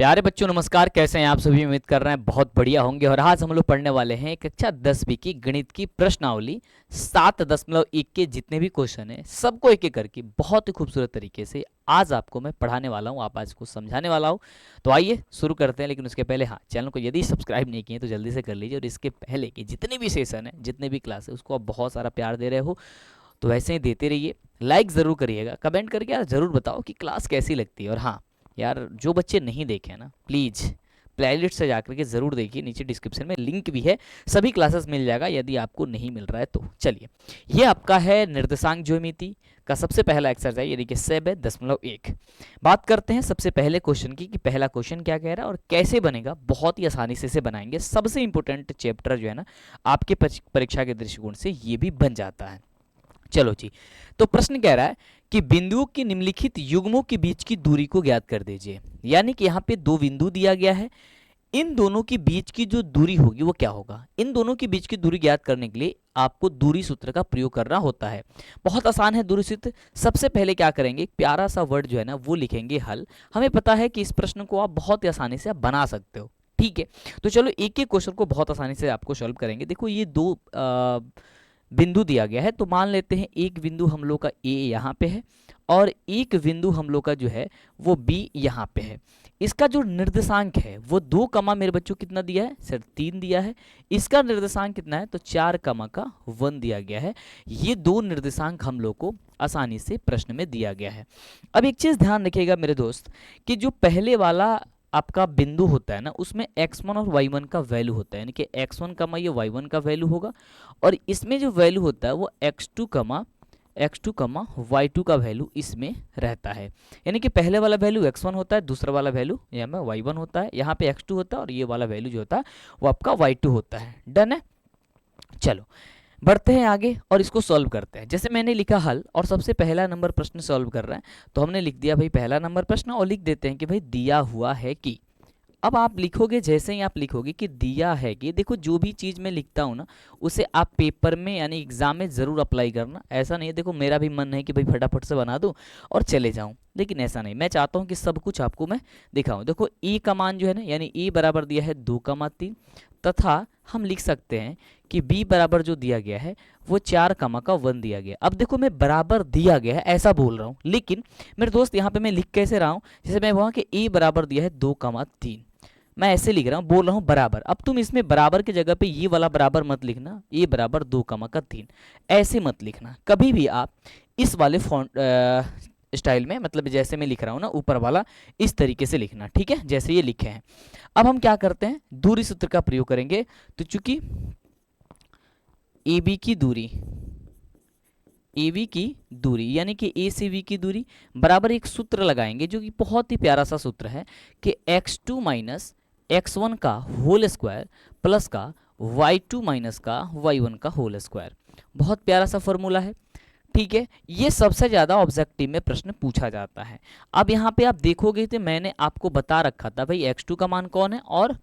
प्यारे बच्चों नमस्कार। कैसे हैं आप सभी? उम्मीद कर रहे हैं बहुत बढ़िया होंगे। और आज हम लोग पढ़ने वाले हैं कक्षा 10वीं की गणित की प्रश्नावली 7.1 के जितने भी क्वेश्चन हैं सबको एक एक करके बहुत ही खूबसूरत तरीके से आज आपको मैं पढ़ाने वाला हूं, आप आज को समझाने वाला हूं। तो आइए शुरू करते हैं। लेकिन उसके पहले हाँ, चैनल को यदि सब्सक्राइब नहीं किए तो जल्दी से कर लीजिए। और इसके पहले के जितने भी सेशन है, जितने भी क्लास है, उसको आप बहुत सारा प्यार दे रहे हो तो वैसे ही देते रहिए। लाइक ज़रूर करिएगा, कमेंट करके यार ज़रूर बताओ कि क्लास कैसी लगती है। और हाँ यार, जो बच्चे नहीं देखे ना, प्लीज़ प्लेलिस्ट से जाकर के ज़रूर देखिए। नीचे डिस्क्रिप्शन में लिंक भी है, सभी क्लासेस मिल जाएगा यदि आपको नहीं मिल रहा है तो। चलिए, ये आपका है निर्देशांक ज्यामिति का सबसे पहला एक्सरसाइज, यानी कि 7.1। बात करते हैं सबसे पहले क्वेश्चन की कि पहला क्वेश्चन क्या कह रहा है और कैसे बनेगा। बहुत ही आसानी से इसे बनाएंगे। सबसे इंपॉर्टेंट चैप्टर जो है ना आपके परीक्षा के दृष्टिकोण से ये भी बन जाता है। चलो जी, तो प्रश्न कह रहा है कि बिंदुओं के निम्नलिखित युग्मों के बीच की दूरी को ज्ञात कर दीजिए। यानी कि यहाँ पे दो बिंदु दिया गया है, इन दोनों के बीच की जो दूरी होगी वो क्या होगा। इन दोनों के बीच की दूरी ज्ञात करने के लिए आपको दूरी सूत्र का प्रयोग करना होता है। बहुत आसान है दूरी सूत्र। सबसे पहले क्या करेंगे, एक प्यारा सा वर्ड जो है ना वो लिखेंगे हल। हमें पता है कि इस प्रश्न को आप बहुत ही आसानी से आप बना सकते हो, ठीक है। तो चलो एक एक क्वेश्चन को बहुत आसानी से आपको सॉल्व करेंगे। देखो, ये दो बिंदु दिया गया है, तो मान लेते हैं एक बिंदु हम लोग का ए यहाँ पे है और एक बिंदु हम लोग का जो है वो बी यहाँ पे है। इसका जो निर्देशांक है वो 2 कमा मेरे बच्चों कितना दिया है सर, 3 दिया है। इसका निर्देशांक कितना है तो 4 कमा का 1 दिया गया है। ये दो निर्देशांक हम लोग को आसानी से प्रश्न में दिया गया है। अब एक चीज ध्यान रखिएगा मेरे दोस्त कि जो पहले वाला आपका बिंदु होता है ना उसमें x1 और y1 का वैल्यू होता है, यानी कि x1 कमा ये y1 का वैल्यू होगा और इसमें जो वैल्यू होता है वो x2 कमा y2 का वैल्यू इसमें रहता है। यानी कि पहले वाला वैल्यू x1 होता है, दूसरा वाला वैल्यू यहाँ में y1 होता है, यहाँ पे x2 होता है और ये वाला वैल्यू जो होता है वो आपका y2 होता है। डन है। चलो बढ़ते हैं आगे और इसको सॉल्व करते हैं। जैसे मैंने लिखा हल और सबसे पहला नंबर प्रश्न सॉल्व कर रहे हैं, तो हमने लिख दिया भाई पहला नंबर प्रश्न और लिख देते हैं कि भाई दिया हुआ है कि। अब आप लिखोगे, जैसे ही आप लिखोगे कि दिया है कि, देखो जो भी चीज़ मैं लिखता हूँ ना उसे आप पेपर में यानी एग्जाम में ज़रूर अप्लाई करना। ऐसा नहीं है, देखो मेरा भी मन है कि भाई फटाफट से बना दूँ और चले जाऊँ, लेकिन ऐसा नहीं। मैं चाहता हूँ कि सब कुछ आपको मैं दिखाऊँ। देखो ए का मान जो है ना, यानी ए बराबर दिया है 2,3 तथा हम लिख सकते हैं कि b बराबर जो दिया गया है वो 4 कमा का 1 दिया गया। अब देखो मैं बराबर दिया गया है ऐसा बोल रहा हूँ, लेकिन मेरे दोस्त यहाँ पे मैं लिख कैसे रहा हूँ, जैसे मैं वहाँ के a बराबर दिया है 2,3, मैं ऐसे लिख रहा हूँ, बोल रहा हूँ बराबर। अब तुम इसमें बराबर की जगह पे ये वाला बराबर मत लिखना, a बराबर 2,3 ऐसे मत लिखना कभी भी। आप इस वाले फॉन्ट स्टाइल में, मतलब जैसे मैं लिख रहा हूँ ना ऊपर वाला, इस तरीके से लिखना, ठीक है, जैसे ये लिखे हैं। अब हम क्या करते हैं, दूरी सूत्र का प्रयोग करेंगे। तो चूंकि AB की दूरी यानी कि A से B की दूरी बराबर एक सूत्र लगाएंगे जो कि बहुत ही प्यारा सा सूत्र है कि x2 माइनस x1 का होल स्क्वायर प्लस का y2 माइनस का y1 का होल स्क्वायर। बहुत प्यारा सा फॉर्मूला है, ठीक है। ये सबसे ज़्यादा ऑब्जेक्टिव में प्रश्न पूछा जाता है। अब यहाँ पे आप देखोगे तो मैंने आपको बता रखा था भाई x2 का मान कौन है और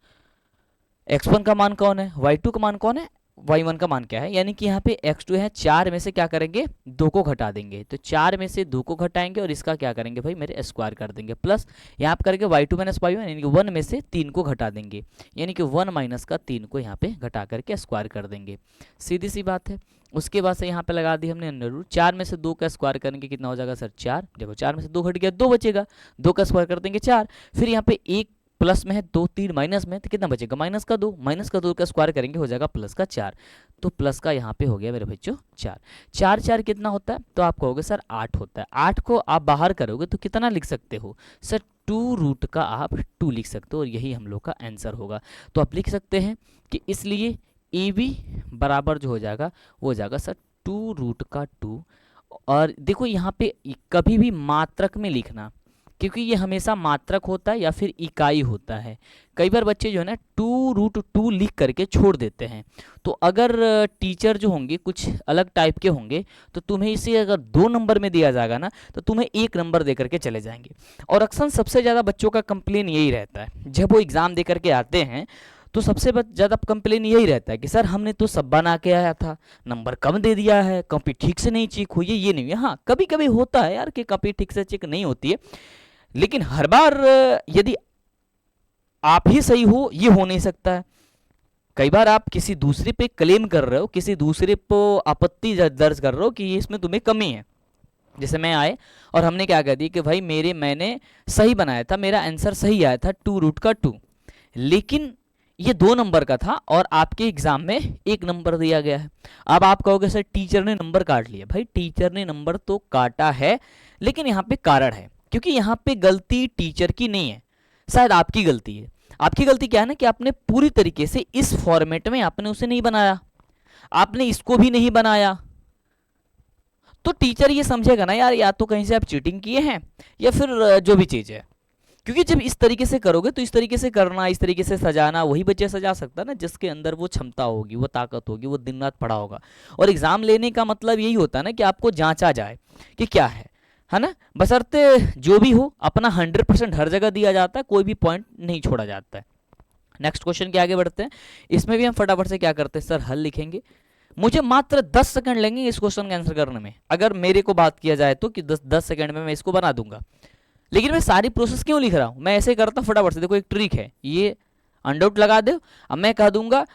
x1 का मान कौन है, y2 का मान कौन है, y1 का मान क्या है। यानी कि यहाँ पे x2 है, 4 में से क्या करेंगे 2 को घटा देंगे, तो 4 में से 2 को घटाएंगे और इसका क्या करेंगे भाई मेरे स्क्वायर कर देंगे, प्लस यहाँ पे करके y2 माइनस y1 यानी कि 1 में से 3 को घटा देंगे, यानी कि 1 माइनस का 3 को यहाँ पे घटा करके स्क्वायर कर देंगे। सीधी सी बात है। उसके बाद से यहाँ पे लगा दी हमने अंडर रूट, 4 में से 2 का स्क्वायर करेंगे कितना हो जाएगा सर 4। देखो 4 में से 2 घट गया, 2 बचेगा, 2 का स्क्वायर कर देंगे 4। फिर यहाँ पे 1 प्लस में है, 2 3 माइनस में, तो कितना बचेगा माइनस का 2, माइनस का 2 का स्क्वायर करेंगे हो जाएगा प्लस का 4। तो प्लस का यहाँ पे हो गया मेरे बच्चों 4। 4 4 कितना होता है, तो आप कहोगे सर 8 होता है। 8 को आप बाहर करोगे तो कितना लिख सकते हो सर, 2 रूट का आप 2 लिख सकते हो और यही हम लोग का आंसर होगा। तो आप लिख सकते हैं कि इसलिए ए बी बराबर जो हो जाएगा वो हो जाएगा सर 2 रूट का 2। और देखो यहाँ पे कभी भी मात्रक में लिखना, क्योंकि ये हमेशा मात्रक होता है या फिर इकाई होता है। कई बार बच्चे जो है ना 2√2 लिख करके छोड़ देते हैं। तो अगर टीचर जो होंगे कुछ अलग टाइप के होंगे तो तुम्हें इसे अगर 2 नंबर में दिया जाएगा ना तो तुम्हें 1 नंबर दे करके चले जाएंगे। और अक्सर सबसे ज़्यादा बच्चों का कंप्लेन यही रहता है, जब वो एग्ज़ाम दे करके आते हैं तो सबसे ज़्यादा कंप्लेन यही रहता है कि सर हमने तो सब बना के आया था, नंबर कम दे दिया है, कॉपी ठीक से नहीं चेक हुई है, ये नहीं है। हाँ कभी कभी होता है यार कि कॉपी ठीक से चेक नहीं होती है, लेकिन हर बार यदि आप ही सही हो ये हो नहीं सकता है। कई बार आप किसी दूसरे पे क्लेम कर रहे हो, किसी दूसरे को आपत्ति दर्ज कर रहे हो कि इसमें तुम्हें कमी है। जैसे मैं आए और हमने क्या कह दी कि भाई मैंने सही बनाया था, मेरा आंसर सही आया था 2√2, लेकिन ये 2 नंबर का था और आपके एग्जाम में 1 नंबर दिया गया है। अब आप कहोगे सर टीचर ने नंबर काट लिया। भाई टीचर ने नंबर तो काटा है, लेकिन यहाँ पे कारण है, क्योंकि यहाँ पे गलती टीचर की नहीं है, शायद आपकी गलती है। आपकी गलती क्या है ना कि आपने पूरी तरीके से इस फॉर्मेट में आपने उसे नहीं बनाया, आपने इसको भी नहीं बनाया। तो टीचर ये समझेगा ना यार, या तो कहीं से आप चीटिंग किए हैं या फिर जो भी चीज़ है। क्योंकि जब इस तरीके से करोगे तो इस तरीके से करना, इस तरीके से सजाना, वही बच्चे सजा सकता है ना जिसके अंदर वो क्षमता होगी, वो ताकत होगी, वो दिन रात पढ़ा होगा। और एग्जाम लेने का मतलब यही होता है ना कि आपको जांचा जाए कि क्या है ना। बशर्ते जो भी हो अपना 100% हर जगह दिया जाता है, कोई भी पॉइंट नहीं छोड़ा जाता है। नेक्स्ट क्वेश्चन के आगे बढ़ते हैं। इसमें भी हम फटाफट से क्या करते हैं सर, हल लिखेंगे। मुझे मात्र 10 सेकंड लेंगे इस क्वेश्चन का आंसर करने में, अगर मेरे को बात किया जाए तो कि 10 सेकंड में मैं इसको बना दूंगा। लेकिन मैं सारी प्रोसेस क्यों लिख रहा हूं, मैं ऐसे करता हूं फटाफट से। देखो एक ट्रिक है, ये अनडाउट लगा दो। अब मैं कह दूंगा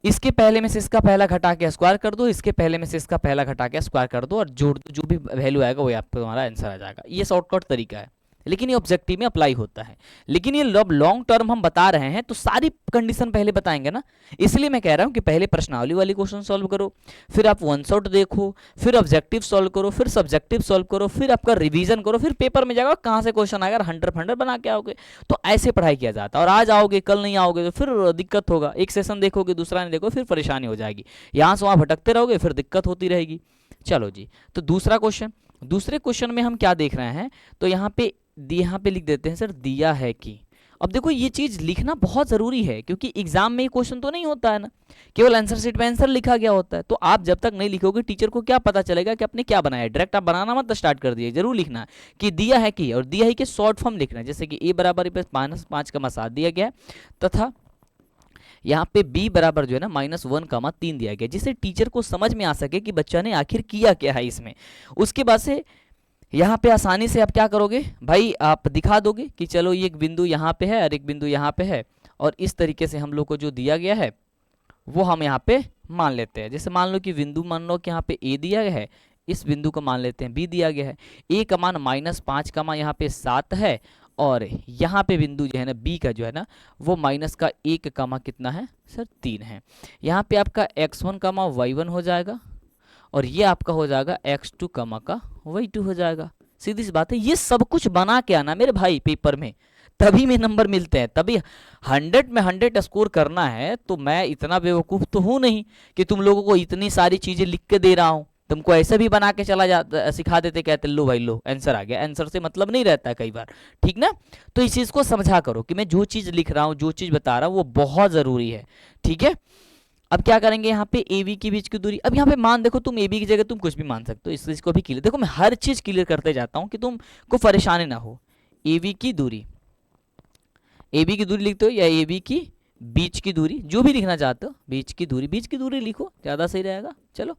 इसके पहले में से इसका पहला घटा के स्क्वायर कर दो, इसके पहले में से इसका पहला घटा के स्क्वायर कर दो और जोड़ दो, जो भी वैल्यू आएगा वही आपको तुम्हारा आंसर आ जाएगा। ये शॉर्टकट तरीका है, लेकिन ये ऑब्जेक्टिव में अप्लाई होता है। लेकिन ये लॉन्ग टर्म हम बता रहे हैं तो सारी कंडीशन पहले बताएंगे ना, इसलिए मैं कह रहा हूं कि पहले प्रश्नावली वाली क्वेश्चन सॉल्व करो, फिर आप वन शॉट देखो, फिर ऑब्जेक्टिव सॉल्व करो, फिर सब्जेक्टिव सॉल्व करो, फिर आपका रिवीजन करो, फिर पेपर में जाएगा कहां से क्वेश्चन आएगा, 100 बना के आओगे। तो ऐसे पढ़ाई किया जाता है। और आज आओगे कल नहीं आओगे तो फिर दिक्कत होगा, एक सेशन देखोगे दूसरा नहीं देखो, फिर परेशानी हो जाएगी, यहां से वहां भटकते रहोगे, फिर दिक्कत होती रहेगी। चलो जी, तो दूसरा क्वेश्चन, दूसरे क्वेश्चन में हम क्या देख रहे हैं, तो यहाँ पे लिख देते हैं सर दिया है कि। अब देखो ये चीज लिखना बहुत जरूरी है, क्योंकि एग्जाम में ये क्वेश्चन तो नहीं होता है ना, केवल आंसर शीट में आंसर लिखा गया होता है। तो आप जब तक नहीं लिखोगे टीचर को क्या पता चलेगा कि आपने क्या बनाया है। डायरेक्ट आप बनाना मत स्टार्ट कर दिए, जरूर लिखना है कि दिया है कि, और दिया है कि शॉर्ट फॉर्म लिखना है, जैसे कि a बराबर -5,7 दिया गया है, तथा यहाँ पे b बराबर जो है ना -1,3 दिया गया, जिससे टीचर को समझ में आ सके कि बच्चा ने आखिर किया क्या है इसमें। उसके बाद से यहाँ पे आसानी से आप क्या करोगे भाई, आप दिखा दोगे कि चलो ये एक बिंदु यहाँ पे है और एक बिंदु यहाँ पे है, और इस तरीके से हम लोग को जो दिया गया है वो हम यहाँ पे मान लेते हैं। जैसे मान लो कि बिंदु, मान लो कि यहाँ पे a दिया गया है, इस बिंदु को मान लेते हैं b दिया गया है। a का मान -5 का मान यहाँ पे 7 है, और यहाँ पे बिंदु जो है ना b का जो है ना वो -1 का मान कितना है सर 3 है। यहाँ पे आपका x1 का मान y1 हो जाएगा, और ये आपका हो जाएगा x2 का y2 हो जाएगा। सीधी सी बात है, ये सब कुछ बना के आना मेरे भाई पेपर में, तभी में नंबर मिलते हैं, तभी 100 में 100 स्कोर करना है। तो मैं इतना बेवकूफ़ तो हूँ नहीं कि तुम लोगों को इतनी सारी चीज़ें लिख के दे रहा हूँ। तुमको ऐसे भी बना के चला जाता, सिखा देते, कहते लो भाई लो आंसर आ गया। आंसर से मतलब नहीं रहता है कई बार, ठीक ना। तो इस चीज़ को समझा करो कि मैं जो चीज़ लिख रहा हूँ, जो चीज़ बता रहा हूँ वो बहुत ज़रूरी है, ठीक है। अब क्या करेंगे यहाँ पे ए बी के बीच की दूरी। अब यहाँ पे मान देखो, तुम ए बी की जगह तुम कुछ भी मान सकते हो, इस चीज को भी क्लियर देखो, मैं हर चीज क्लियर करते जाता हूँ कि तुमको परेशानी ना हो। ए बी की दूरी, ए बी की दूरी लिखते हो या ए बी की बीच की दूरी, जो भी लिखना चाहते हो, बीच की दूरी लिखो, ज़्यादा सही रहेगा। चलो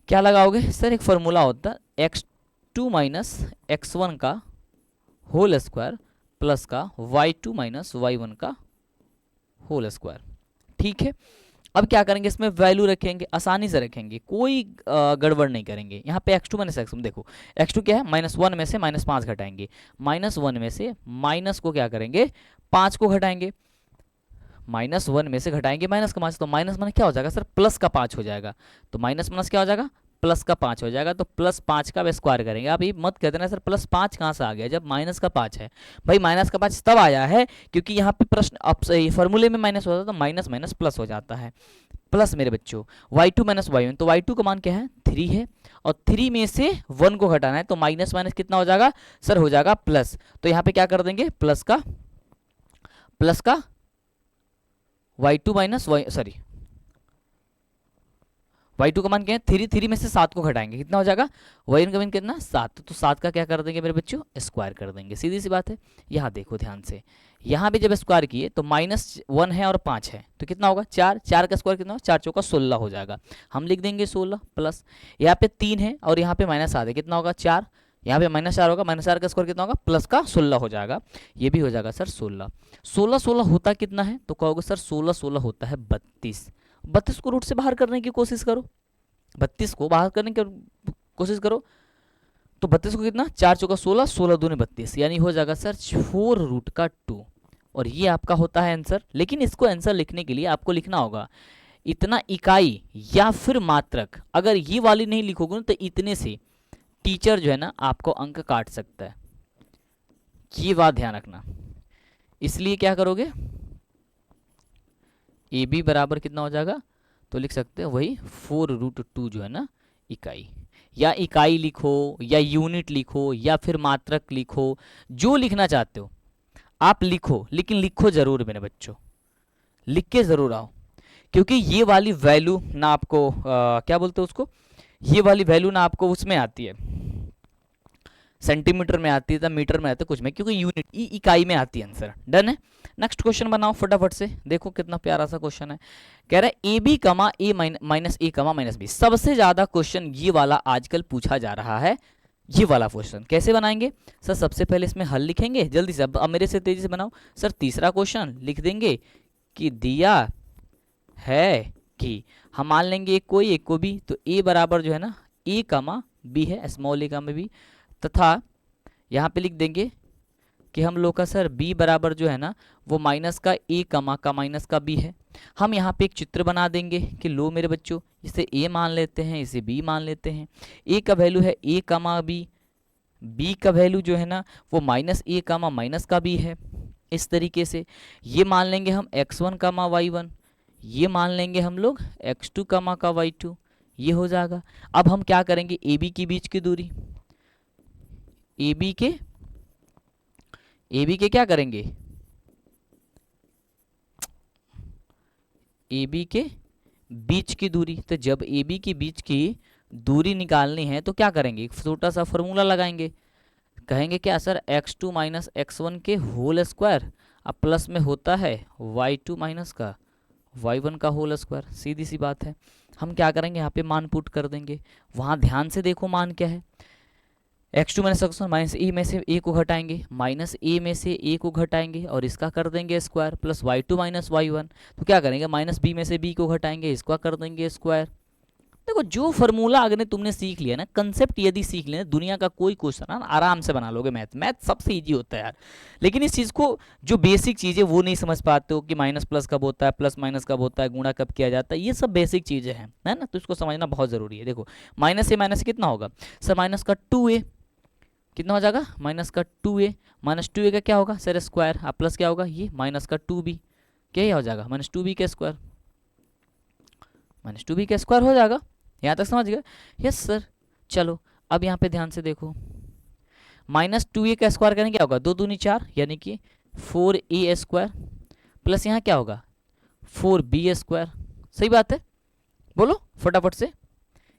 क्या लगाओगे सर, एक फॉर्मूला होता है x2 - x1 का होल स्क्वायर प्लस का y2 - y1 का होल स्क्वायर, ठीक है। अब क्या करेंगे, इसमें वैल्यू रखेंगे, आसानी से रखेंगे, कोई गड़बड़ नहीं करेंगे। यहाँ पे x2 - x1 देखो, x2 क्या है, -1 में से -5 घटाएंगे, -1 में से माइनस को क्या करेंगे 5 को घटाएंगे, -1 में से घटाएंगे माइनस का 5, तो माइनस माइनस क्या हो जाएगा सर, प्लस का 5 हो जाएगा। तो माइनस माइनस क्या हो जाएगा, प्लस का 5 हो जाएगा। तो +5 का स्क्वायर करेंगे। आप ये मत कहते ना सर +5 कहाँ से आ गया, जब माइनस का 5 है। भाई माइनस का 5 तब आया है क्योंकि यहाँ पे प्रश्न अब फॉर्मूले में माइनस होता है, तो माइनस माइनस प्लस हो जाता है। प्लस मेरे बच्चों y2 - y1, तो y2 का मान क्या है 3 है, और 3 में से 1 को घटाना है, तो माइनस माइनस कितना हो जाएगा सर, हो जाएगा प्लस। तो यहाँ पे क्या कर देंगे, प्लस का y2 y2 का मान क्या है 3, 3 में से 7 को घटाएंगे, कितना हो जाएगा y1 का मान कितना 7, तो 7 का क्या कर देंगे मेरे बच्चों, स्क्वायर कर देंगे। सीधी सी बात है। यहाँ देखो ध्यान से, यहाँ पे जब स्क्वायर किए तो -1 है और 5 है, तो कितना होगा 4, 4 का स्क्वायर कितना होगा 4 चौका 16 हो जाएगा, हम लिख देंगे 16 प्लस। यहाँ पे 3 है और यहाँ पे -7 है, कितना होगा 4, यहाँ पे -4 होगा, -4 का स्क्वायर कितना होगा, प्लस का 16 हो जाएगा, ये भी हो जाएगा सर 16। 16 16 होता कितना है, तो कहोगे सर 16 16 होता है 32। 32 को रूट से बाहर करने की कोशिश करो, 32 को बाहर करने की कोशिश करो, तो 32 को कितना, 4 चौका 16, 16 दूनी 32, यानी हो जाएगा सर 4√2। और ये आपका होता है आंसर। लेकिन इसको आंसर लिखने के लिए आपको लिखना होगा इतना इकाई या फिर मात्रक। अगर ये वाली नहीं लिखोगे ना तो इतने से टीचर जो है ना आपको अंक काट सकता है, ये बात ध्यान रखना। इसलिए क्या करोगे, ए बी बराबर कितना हो जाएगा, तो लिख सकते हैं वही 4√2 जो है ना इकाई, या इकाई लिखो या यूनिट लिखो या फिर मात्रक लिखो, जो लिखना चाहते हो आप लिखो, लेकिन लिखो जरूर मेरे बच्चों, लिख के जरूर आओ। क्योंकि ये वाली वैल्यू ना आपको क्या बोलते हैं उसको, ये वाली वैल्यू ना आपको उसमें आती है, सेंटीमीटर में आती है या मीटर में आती है कुछ में, क्योंकि यूनिट इकाई में आती है आंसर। डन है। नेक्स्ट क्वेश्चन बनाओ फटाफट से, देखो कितना प्यारा सा क्वेश्चन है। कह रहा है ए बी कमा ए माइनस ए कमा माइनस बी। सबसे ज्यादा क्वेश्चन ये वाला आजकल पूछा जा रहा है, ये वाला क्वेश्चन कैसे बनाएंगे सर, सबसे पहले इसमें हल लिखेंगे जल्दी से, अब मेरे से तेजी से बनाओ सर। तीसरा क्वेश्चन लिख देंगे कि दिया है कि, हम मान लेंगे एक कोई एक को भी, तो ए बराबर जो है ना ए कमा बी है, स्मॉल ए कमा बी, तथा यहाँ पे लिख देंगे कि हम लोग का सर b बराबर जो है ना वो माइनस का a कमा का माइनस का b है। हम यहाँ पे एक चित्र बना देंगे कि लो मेरे बच्चों, इसे a मान लेते हैं, इसे b मान लेते हैं। a का वैल्यू है a कमा b, b का वैल्यू जो है ना वो माइनस a कमा माइनस का b है। इस तरीके से ये मान लेंगे हम x1 कमा y1, ये मान लेंगे हम लोग x2 कमा का y2, ये हो जाएगा। अब हम क्या करेंगे, ए बी के बीच की दूरी, ए बी के क्या करेंगे, ए बी के बीच की दूरी। तो जब ए बी के बीच की दूरी निकालनी है तो क्या करेंगे, एक छोटा सा फॉर्मूला लगाएंगे, कहेंगे क्या सर x2 माइनस x1 के होल स्क्वायर, अब प्लस में होता है y2 माइनस का y1 का होल स्क्वायर। सीधी सी बात है। हम क्या करेंगे, यहाँ पे मान पुट कर देंगे, वहाँ ध्यान से देखो मान क्या है, x2 माइनस x1 माइनस ए में से ए को घटाएंगे, माइनस ए में से ए को घटाएंगे और इसका कर देंगे square, plus y2 minus y1, तो क्या करेंगे माइनस बी में से बी को घटाएंगे, इसका कर देंगे स्क्वायर। देखो जो फार्मूला अगर तुमने सीख लिया ना, कंसेप्ट यदि सीख लिया, दुनिया का कोई क्वेश्चन ना आराम से बना लोगे। मैथ सबसे इजी होता है यार, लेकिन इस चीज़ को जो बेसिक चीज़ें वो नहीं समझ पाते हो कि माइनस प्लस कब होता है, प्लस माइनस कब होता है, गुणा कब किया जाता है, ये सब बेसिक चीज़ें हैं, है ना, तो इसको समझना बहुत ज़रूरी है। देखो माइनस से कितना होगा सर, माइनस का 2a कितना हो जाएगा, माइनस का 2a, माइनस 2a का क्या होगा सर स्क्वायर, अब प्लस क्या होगा ये माइनस का 2b, क्या हो जाएगा माइनस 2b का स्क्वायर, माइनस 2b का स्क्वायर हो जाएगा। यहाँ तक समझ गए, यस सर। चलो अब यहाँ पे ध्यान से देखो, माइनस 2a का स्क्वायर करेंगे क्या होगा, 2 दूनी 4 यानी कि 4a स्क्वायर, प्लस यहाँ क्या होगा 4b स्क्वायर। सही बात है, बोलो फटाफट से।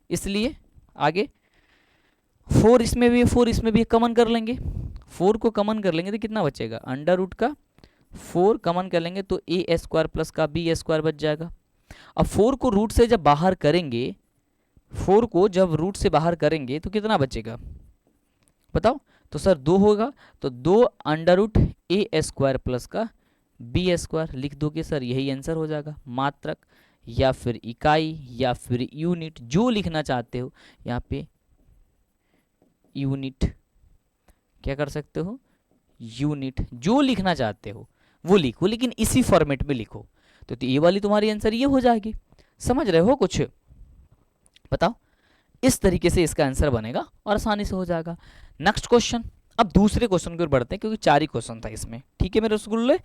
इसलिए आगे 4 इसमें भी 4 इसमें भी कॉमन कर लेंगे, 4 को कॉमन कर लेंगे तो कितना बचेगा, अंडर रूट का 4 कॉमन कर लेंगे तो a स्क्वायर प्लस का b स्क्वायर बच जाएगा। अब 4 को रूट से जब बाहर करेंगे, 4 को जब रूट से बाहर करेंगे तो कितना बचेगा बताओ, तो सर 2 होगा, तो 2 under root a square plus का b स्क्वायर लिख दोगे सर, यही आंसर हो जाएगा। मात्रक या फिर इकाई या फिर यूनिट, जो लिखना चाहते हो यहाँ पे यूनिट, क्या कर सकते हो यूनिट, जो लिखना चाहते हो वो लिखो, लेकिन इसी फॉर्मेट में लिखो, तो ये वाली तुम्हारी आंसर ये हो जाएगी। समझ रहे हो कुछ, बताओ। इस तरीके से इसका आंसर बनेगा और आसानी से हो जाएगा। नेक्स्ट क्वेश्चन, अब दूसरे क्वेश्चन की ओर बढ़ते हैं क्योंकि 4 ही क्वेश्चन था इसमें, ठीक है मेरे रसगुल्ले,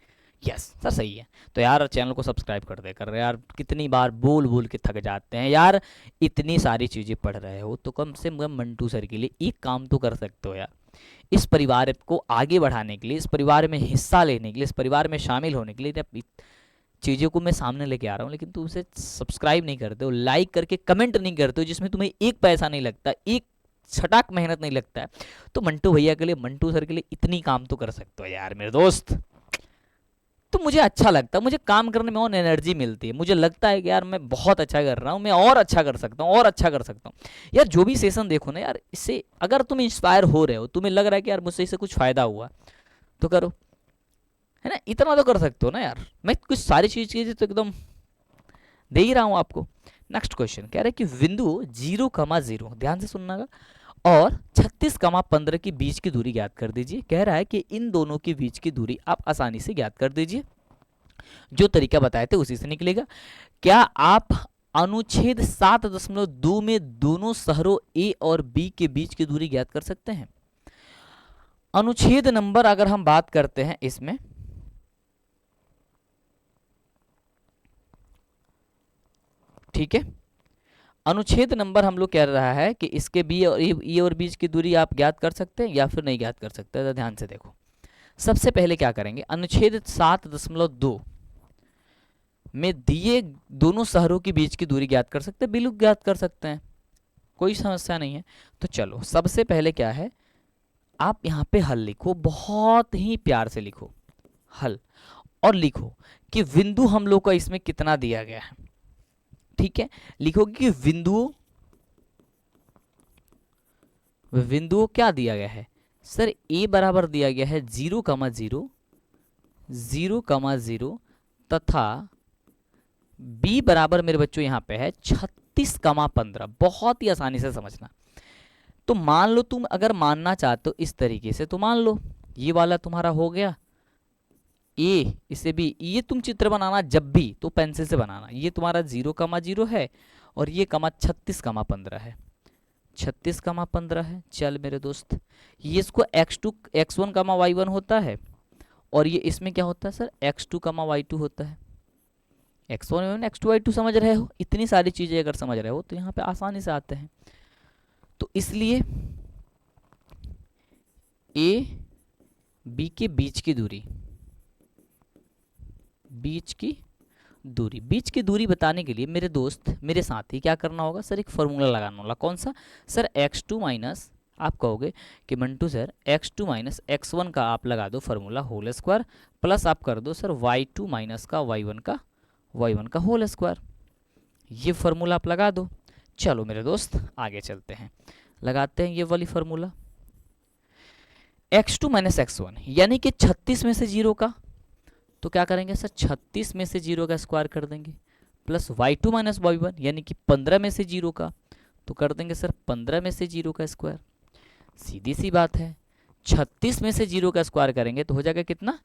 यस सर सही है। तो यार चैनल को सब्सक्राइब कर दे कर यार, कितनी बार बोल बोल के थक जाते हैं यार, इतनी सारी चीज़ें पढ़ रहे हो तो कम से कम मंटू सर के लिए एक काम तो कर सकते हो यार, इस परिवार को आगे बढ़ाने के लिए, इस परिवार में हिस्सा लेने के लिए, इस परिवार में शामिल होने के लिए चीज़ों को मैं सामने लेके आ रहा हूँ, लेकिन तुम उसे सब्सक्राइब नहीं करते हो, लाइक करके कमेंट नहीं करते हो, जिसमें तुम्हें एक पैसा नहीं लगता, एक छटाक मेहनत नहीं लगता है, तो मंटू भैया के लिए, मंटू सर के लिए इतनी काम तो कर सकते हो यार मेरे दोस्त। तो मुझे अच्छा लगता है, मुझे काम करने में और एनर्जी मिलती है, मुझे लगता है कि यार मैं बहुत अच्छा कर रहा हूँ, मैं और अच्छा कर सकता हूँ, और अच्छा कर सकता हूँ। यार जो भी सेशन देखो ना यार, इससे अगर तुम इंस्पायर हो रहे हो, तुम्हें लग रहा है कि यार मुझसे इससे कुछ फायदा हुआ, तो करो, है ना, इतना तो कर सकते हो ना यार। मैं कुछ सारी चीज़ें तो एकदम दे ही रहा हूँ आपको। नेक्स्ट क्वेश्चन कह रहा है कि बिंदु 0,0, ध्यान से सुनना, और 36,15 के बीच की दूरी ज्ञात कर दीजिए। कह रहा है कि इन दोनों के बीच की दूरी आप आसानी से ज्ञात कर दीजिए, जो तरीका बताए थे उसी से निकलेगा। क्या आप अनुच्छेद 7.2 में दोनों शहरों ए और बी के बीच की दूरी ज्ञात कर सकते हैं? अनुच्छेद नंबर अगर हम बात करते हैं इसमें, ठीक है, अनुच्छेद नंबर हम लोग कह रहा है कि इसके बी और ई और बीच की दूरी आप ज्ञात कर सकते हैं या फिर नहीं ज्ञात कर सकते। तो ध्यान से देखो, सबसे पहले क्या करेंगे, अनुच्छेद 7.2 में दिए दोनों शहरों के बीच की दूरी ज्ञात कर सकते हैं, बिल्कुल ज्ञात कर सकते हैं, कोई समस्या नहीं है। तो चलो सबसे पहले क्या है, आप यहाँ पे हल लिखो, बहुत ही प्यार से लिखो हल, और लिखो कि बिंदु हम लोग का इसमें कितना दिया गया है। ठीक है, लिखोगे कि बिंदुओं क्या दिया गया है सर, ए बराबर दिया गया है 0,0, 0,0 तथा बी बराबर मेरे बच्चों यहाँ पे है 36,15। बहुत ही आसानी से समझना। तो मान लो, तुम अगर मानना चाहते हो इस तरीके से तो मान लो, ये वाला तुम्हारा हो गया ए, इसे भी, ये तुम चित्र बनाना जब भी तो पेंसिल से बनाना। ये तुम्हारा 0,0 है और ये 36,15 है, 36,15 है। चल मेरे दोस्त, ये इसको x2 x1 y1 होता है, और ये इसमें क्या होता है सर, x2 y2 होता है। x1 x2 y2 समझ रहे हो? इतनी सारी चीजें अगर समझ रहे हो तो यहाँ पे आसानी से आते हैं। तो इसलिए ए बी के बीच की दूरी, बीच की दूरी बताने के लिए मेरे दोस्त, मेरे साथी, क्या करना होगा सर, एक फॉर्मूला लगाना होगा। कौन सा सर, x2 माइनस, आप कहोगे कि Mantu sir x2 minus x1 का आप लगा दो फॉर्मूला होल स्क्वायर, प्लस आप कर दो सर y2 माइनस का y1 का होल स्क्वायर। ये फॉर्मूला आप लगा दो। चलो मेरे दोस्त आगे चलते हैं, लगाते हैं ये वाली फॉर्मूला। x2 माइनस x1 यानी कि 36 में से 0 का, तो क्या करेंगे सर, 36 में से 0 का स्क्वायर कर देंगे, प्लस y2 माइनस y1 यानी कि 15 में से 0 का, तो कर देंगे सर 15 में से 0 का स्क्वायर। सीधी सी बात है, 36 में से 0 का स्क्वायर करेंगे तो हो जाएगा कितना,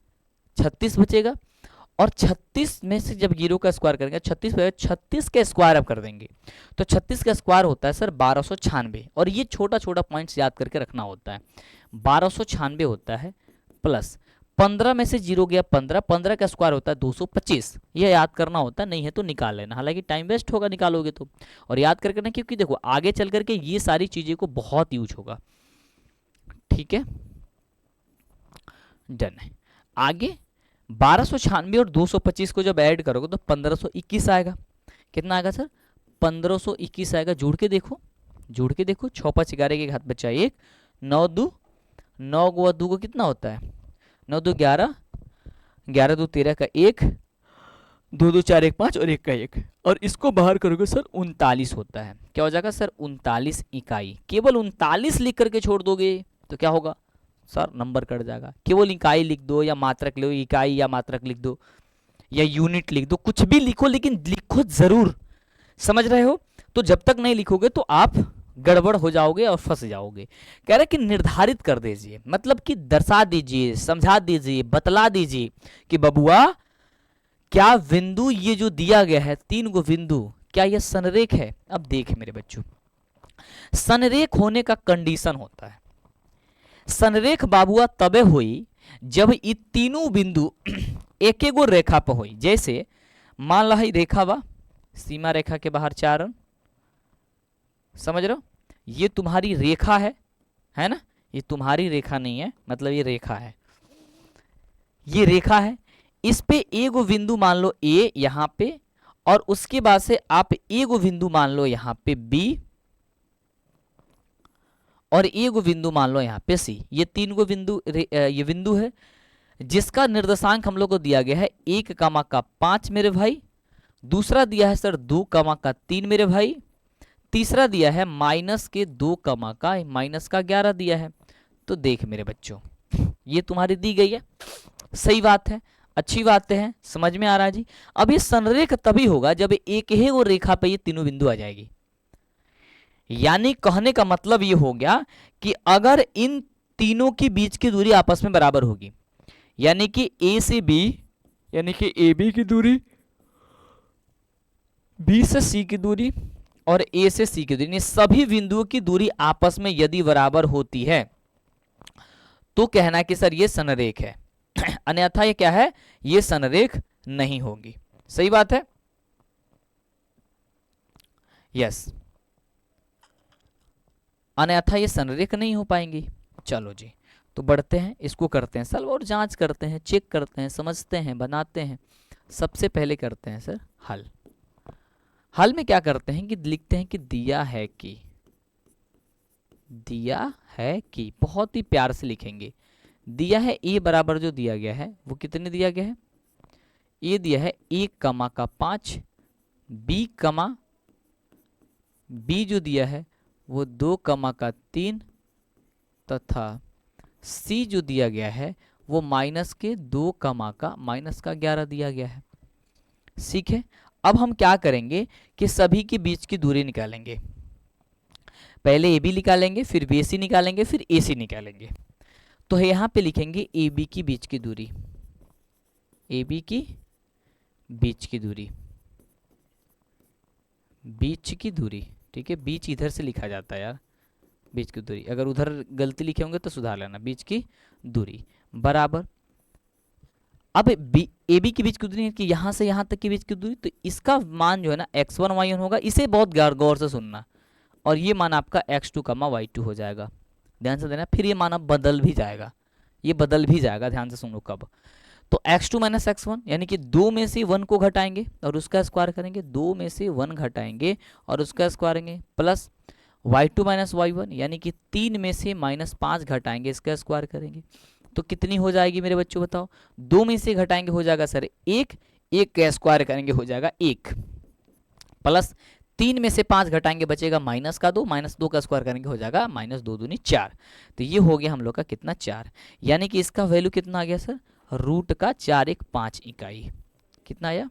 36 बचेगा, और 36 में से जब 0 का स्क्वायर करेंगे 36 बचेगा, 36 का स्क्वायर अब कर देंगे तो 36 का स्क्वायर होता है सर 1296, और ये छोटा छोटा पॉइंट्स याद करके रखना होता है। 1296 होता है, प्लस 15 में से 0 गया 15, 15 का स्क्वायर होता है 225, यह याद करना होता है, नहीं है तो निकाल लेना, हालांकि टाइम वेस्ट होगा निकालोगे तो, और याद करके ना, क्योंकि देखो आगे चल करके ये सारी चीजें को बहुत यूज होगा। ठीक है, डन है। आगे 1296 और 225 को जब ऐड करोगे तो 1521 आएगा। कितना आएगा सर, 1521 आएगा। जोड़ के देखो, 6 5 11 के हाथ बचा 1, 9 2 9 गुआ 2 को कितना होता है, 9 2 11, 11 2 13 का 1, 2 2 4 1 5 और 1 का 1, और इसको बाहर करोगे सर 39 होता है। क्या हो जाएगा सर, 39 इकाई। केवल 39 लिख करके छोड़ दोगे तो क्या होगा सर, नंबर कट जाएगा। केवल इकाई लिख दो या मात्रक लो, इकाई या मात्रक लिख दो या यूनिट लिख दो, कुछ भी लिखो लेकिन लिखो जरूर, समझ रहे हो? तो जब तक नहीं लिखोगे तो आप गड़बड़ हो जाओगे और फंस जाओगे। कह रहे कि निर्धारित कर दीजिए, मतलब कि दर्शा दीजिए, समझा दीजिए, बतला दीजिए कि बबुआ क्या बिंदु ये जो दिया गया है 3 गो बिंदु, क्या यह संरेख है? अब देख मेरे बच्चों, संरेख होने का कंडीशन होता है, संरेख बाबुआ तबे हुई जब ये तीनों बिंदु एक एगो रेखा पर हुई। जैसे मान ला रेखा बा, सीमा रेखा के बाहर 4 अंक, समझ रहे हो? ये तुम्हारी रेखा है ना, ये तुम्हारी रेखा नहीं है, मतलब ये रेखा है, ये रेखा है। इस पे एगो बिंदु मान लो ए यहां पे, और उसके बाद से आप एगो बिंदु मान लो यहां पे बी, और एगो बिंदु मान लो यहाँ पे सी। ये 3 गो बिंदु, ये बिंदु है। जिसका निर्देशांक हम लोग को दिया गया है 1,5 मेरे भाई, दूसरा दिया है सर 2,3 मेरे भाई, तीसरा दिया है -2,11 दिया है। तो देख मेरे बच्चों, ये तुम्हारी दी गई है, सही बात है, अच्छी बातें हैं, समझ में आ रहा है जी। अब ये संरेख तभी होगा जब एक ही वो रेखा पे ये तीनों बिंदु आ जाएगी। यानी कहने का मतलब ये हो गया कि अगर इन तीनों के बीच की दूरी आपस में बराबर होगी, यानी कि ए से बी, यानी कि ए बी की दूरी, बी से सी की दूरी और ए से सी की दूरी, सभी बिंदुओं की दूरी आपस में यदि बराबर होती है तो कहना कि सर ये संरेख है, अन्यथा ये क्या है, ये संरेख नहीं होगी। सही बात है, यस, अन्यथा ये संरेख नहीं हो पाएंगी। चलो जी, तो बढ़ते हैं, इसको करते हैं सॉल्व और जांच करते हैं, चेक करते हैं, समझते हैं, बनाते हैं। सबसे पहले करते हैं सर हल। हल में क्या करते हैं कि लिखते हैं कि दिया है कि, दिया है कि, बहुत ही प्यार से लिखेंगे। दिया है ए बराबर जो दिया गया है वो कितने दिया गया है, ए दिया है 1,5, बी जो दिया है वो 2,3 तथा सी जो दिया गया है वो -2,11 दिया गया है। ठीक है, अब हम क्या करेंगे कि सभी के बीच की दूरी निकालेंगे। पहले ए बी निकालेंगे, फिर बी सी निकालेंगे, फिर ए सी निकालेंगे। तो यहां पे लिखेंगे ए बी की बीच की दूरी, ए बी की बीच की दूरी, बीच की दूरी, ठीक है, बीच इधर से लिखा जाता है यार, बीच की दूरी, अगर उधर गलती लिखे होंगे तो सुधार लेना, बीच की दूरी बराबर। अब ए बी की बीच की दूरी कि यहां से यहां तक की बीच की दूरी, तो इसका मान जो है ना x1 y1 होगा, इसे बहुत गौर से सुनना, और ये मान आपका x2, y2 हो जाएगा। ध्यान से देना, फिर ये मान अब बदल भी जाएगा, ये बदल भी जाएगा, ध्यान से सुनो कब। तो x2 - x1 यानी कि 2 में से 1 को घटाएंगे और उसका स्क्वायर करेंगे, 2 में से 1 घटाएंगे और उसका स्क्वायर करेंगे, प्लस y2 - y1 यानी कि 3 में से -5 घटाएंगे, इसका स्क्वायर करेंगे। तो कितनी हो जाएगी मेरे बच्चों बताओ, 2 में से घटाएंगे हो जाएगा सर 1, 1 का स्क्वायर करेंगे हो जाएगा 1, प्लस 3 में से 5 घटाएंगे बचेगा -2, -2 का स्क्वायर करेंगे हो जाएगा -2 दूनी 4। तो ये हो गया हम लोग का कितना 4, यानी कि इसका वैल्यू कितना आ गया सर, √415 इकाई। कितना आया,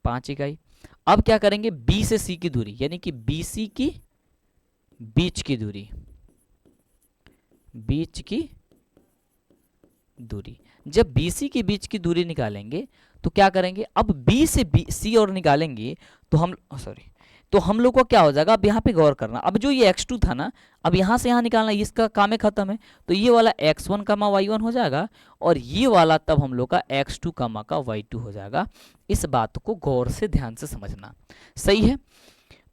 5 इकाई। अब क्या करेंगे, बी से सी की दूरी, यानी कि बी सी की बीच की दूरी, बीच की दूरी, जब BC के बीच की दूरी निकालेंगे तो क्या करेंगे, अब B से C और निकालेंगे तो हम लोग को क्या हो जाएगा, अब यहाँ पे गौर करना, अब जो ये x2 था ना, अब यहाँ से यहाँ निकालना, इसका काम है खत्म है, तो ये वाला x1, y1 हो जाएगा और ये वाला तब हम लोग का x2, y2 हो जाएगा। इस बात को गौर से ध्यान से समझना, सही है।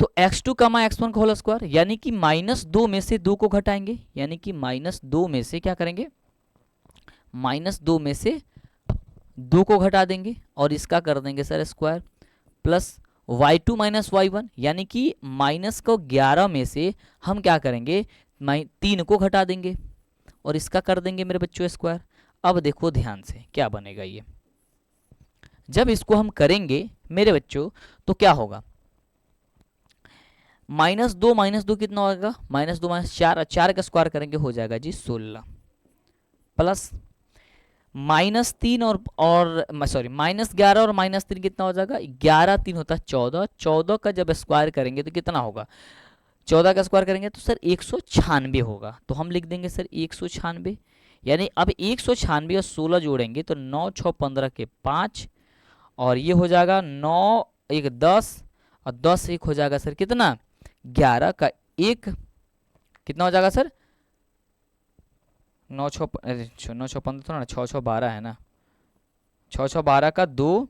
तो x2, x1 का होल स्क्वायर, यानी कि -2 में से 2 को घटाएंगे, यानी कि -2 में से क्या करेंगे, -2 में से 2 को घटा देंगे और इसका कर देंगे sir square, plus y2 - y1 यानी कि -11 में से हम क्या करेंगे, 3 को घटा देंगे और इसका कर देंगे मेरे बच्चों स्क्वायर। अब देखो ध्यान से क्या बनेगा, ये जब इसको हम करेंगे मेरे बच्चों तो क्या होगा, -2 कितना होगा, -2 - 4, 4 का स्क्वायर करेंगे हो जाएगा जी 16, प्लस -3 और -11 और -3 कितना हो जाएगा, 11 3 होता है 14, 14 का जब स्क्वायर करेंगे तो कितना होगा, 14 का स्क्वायर करेंगे तो सर 196 होगा। तो हम लिख देंगे सर 196, यानी अब 196 और 16 जोड़ेंगे तो 9 6 15 के 5 और ये हो जाएगा 9 1 10 और 10 1 हो जाएगा सर कितना, 11 का 1 कितना हो जाएगा सर, 9 6 15 थोड़ा ना, 6 6 12 है ना, 6 6 12 का 2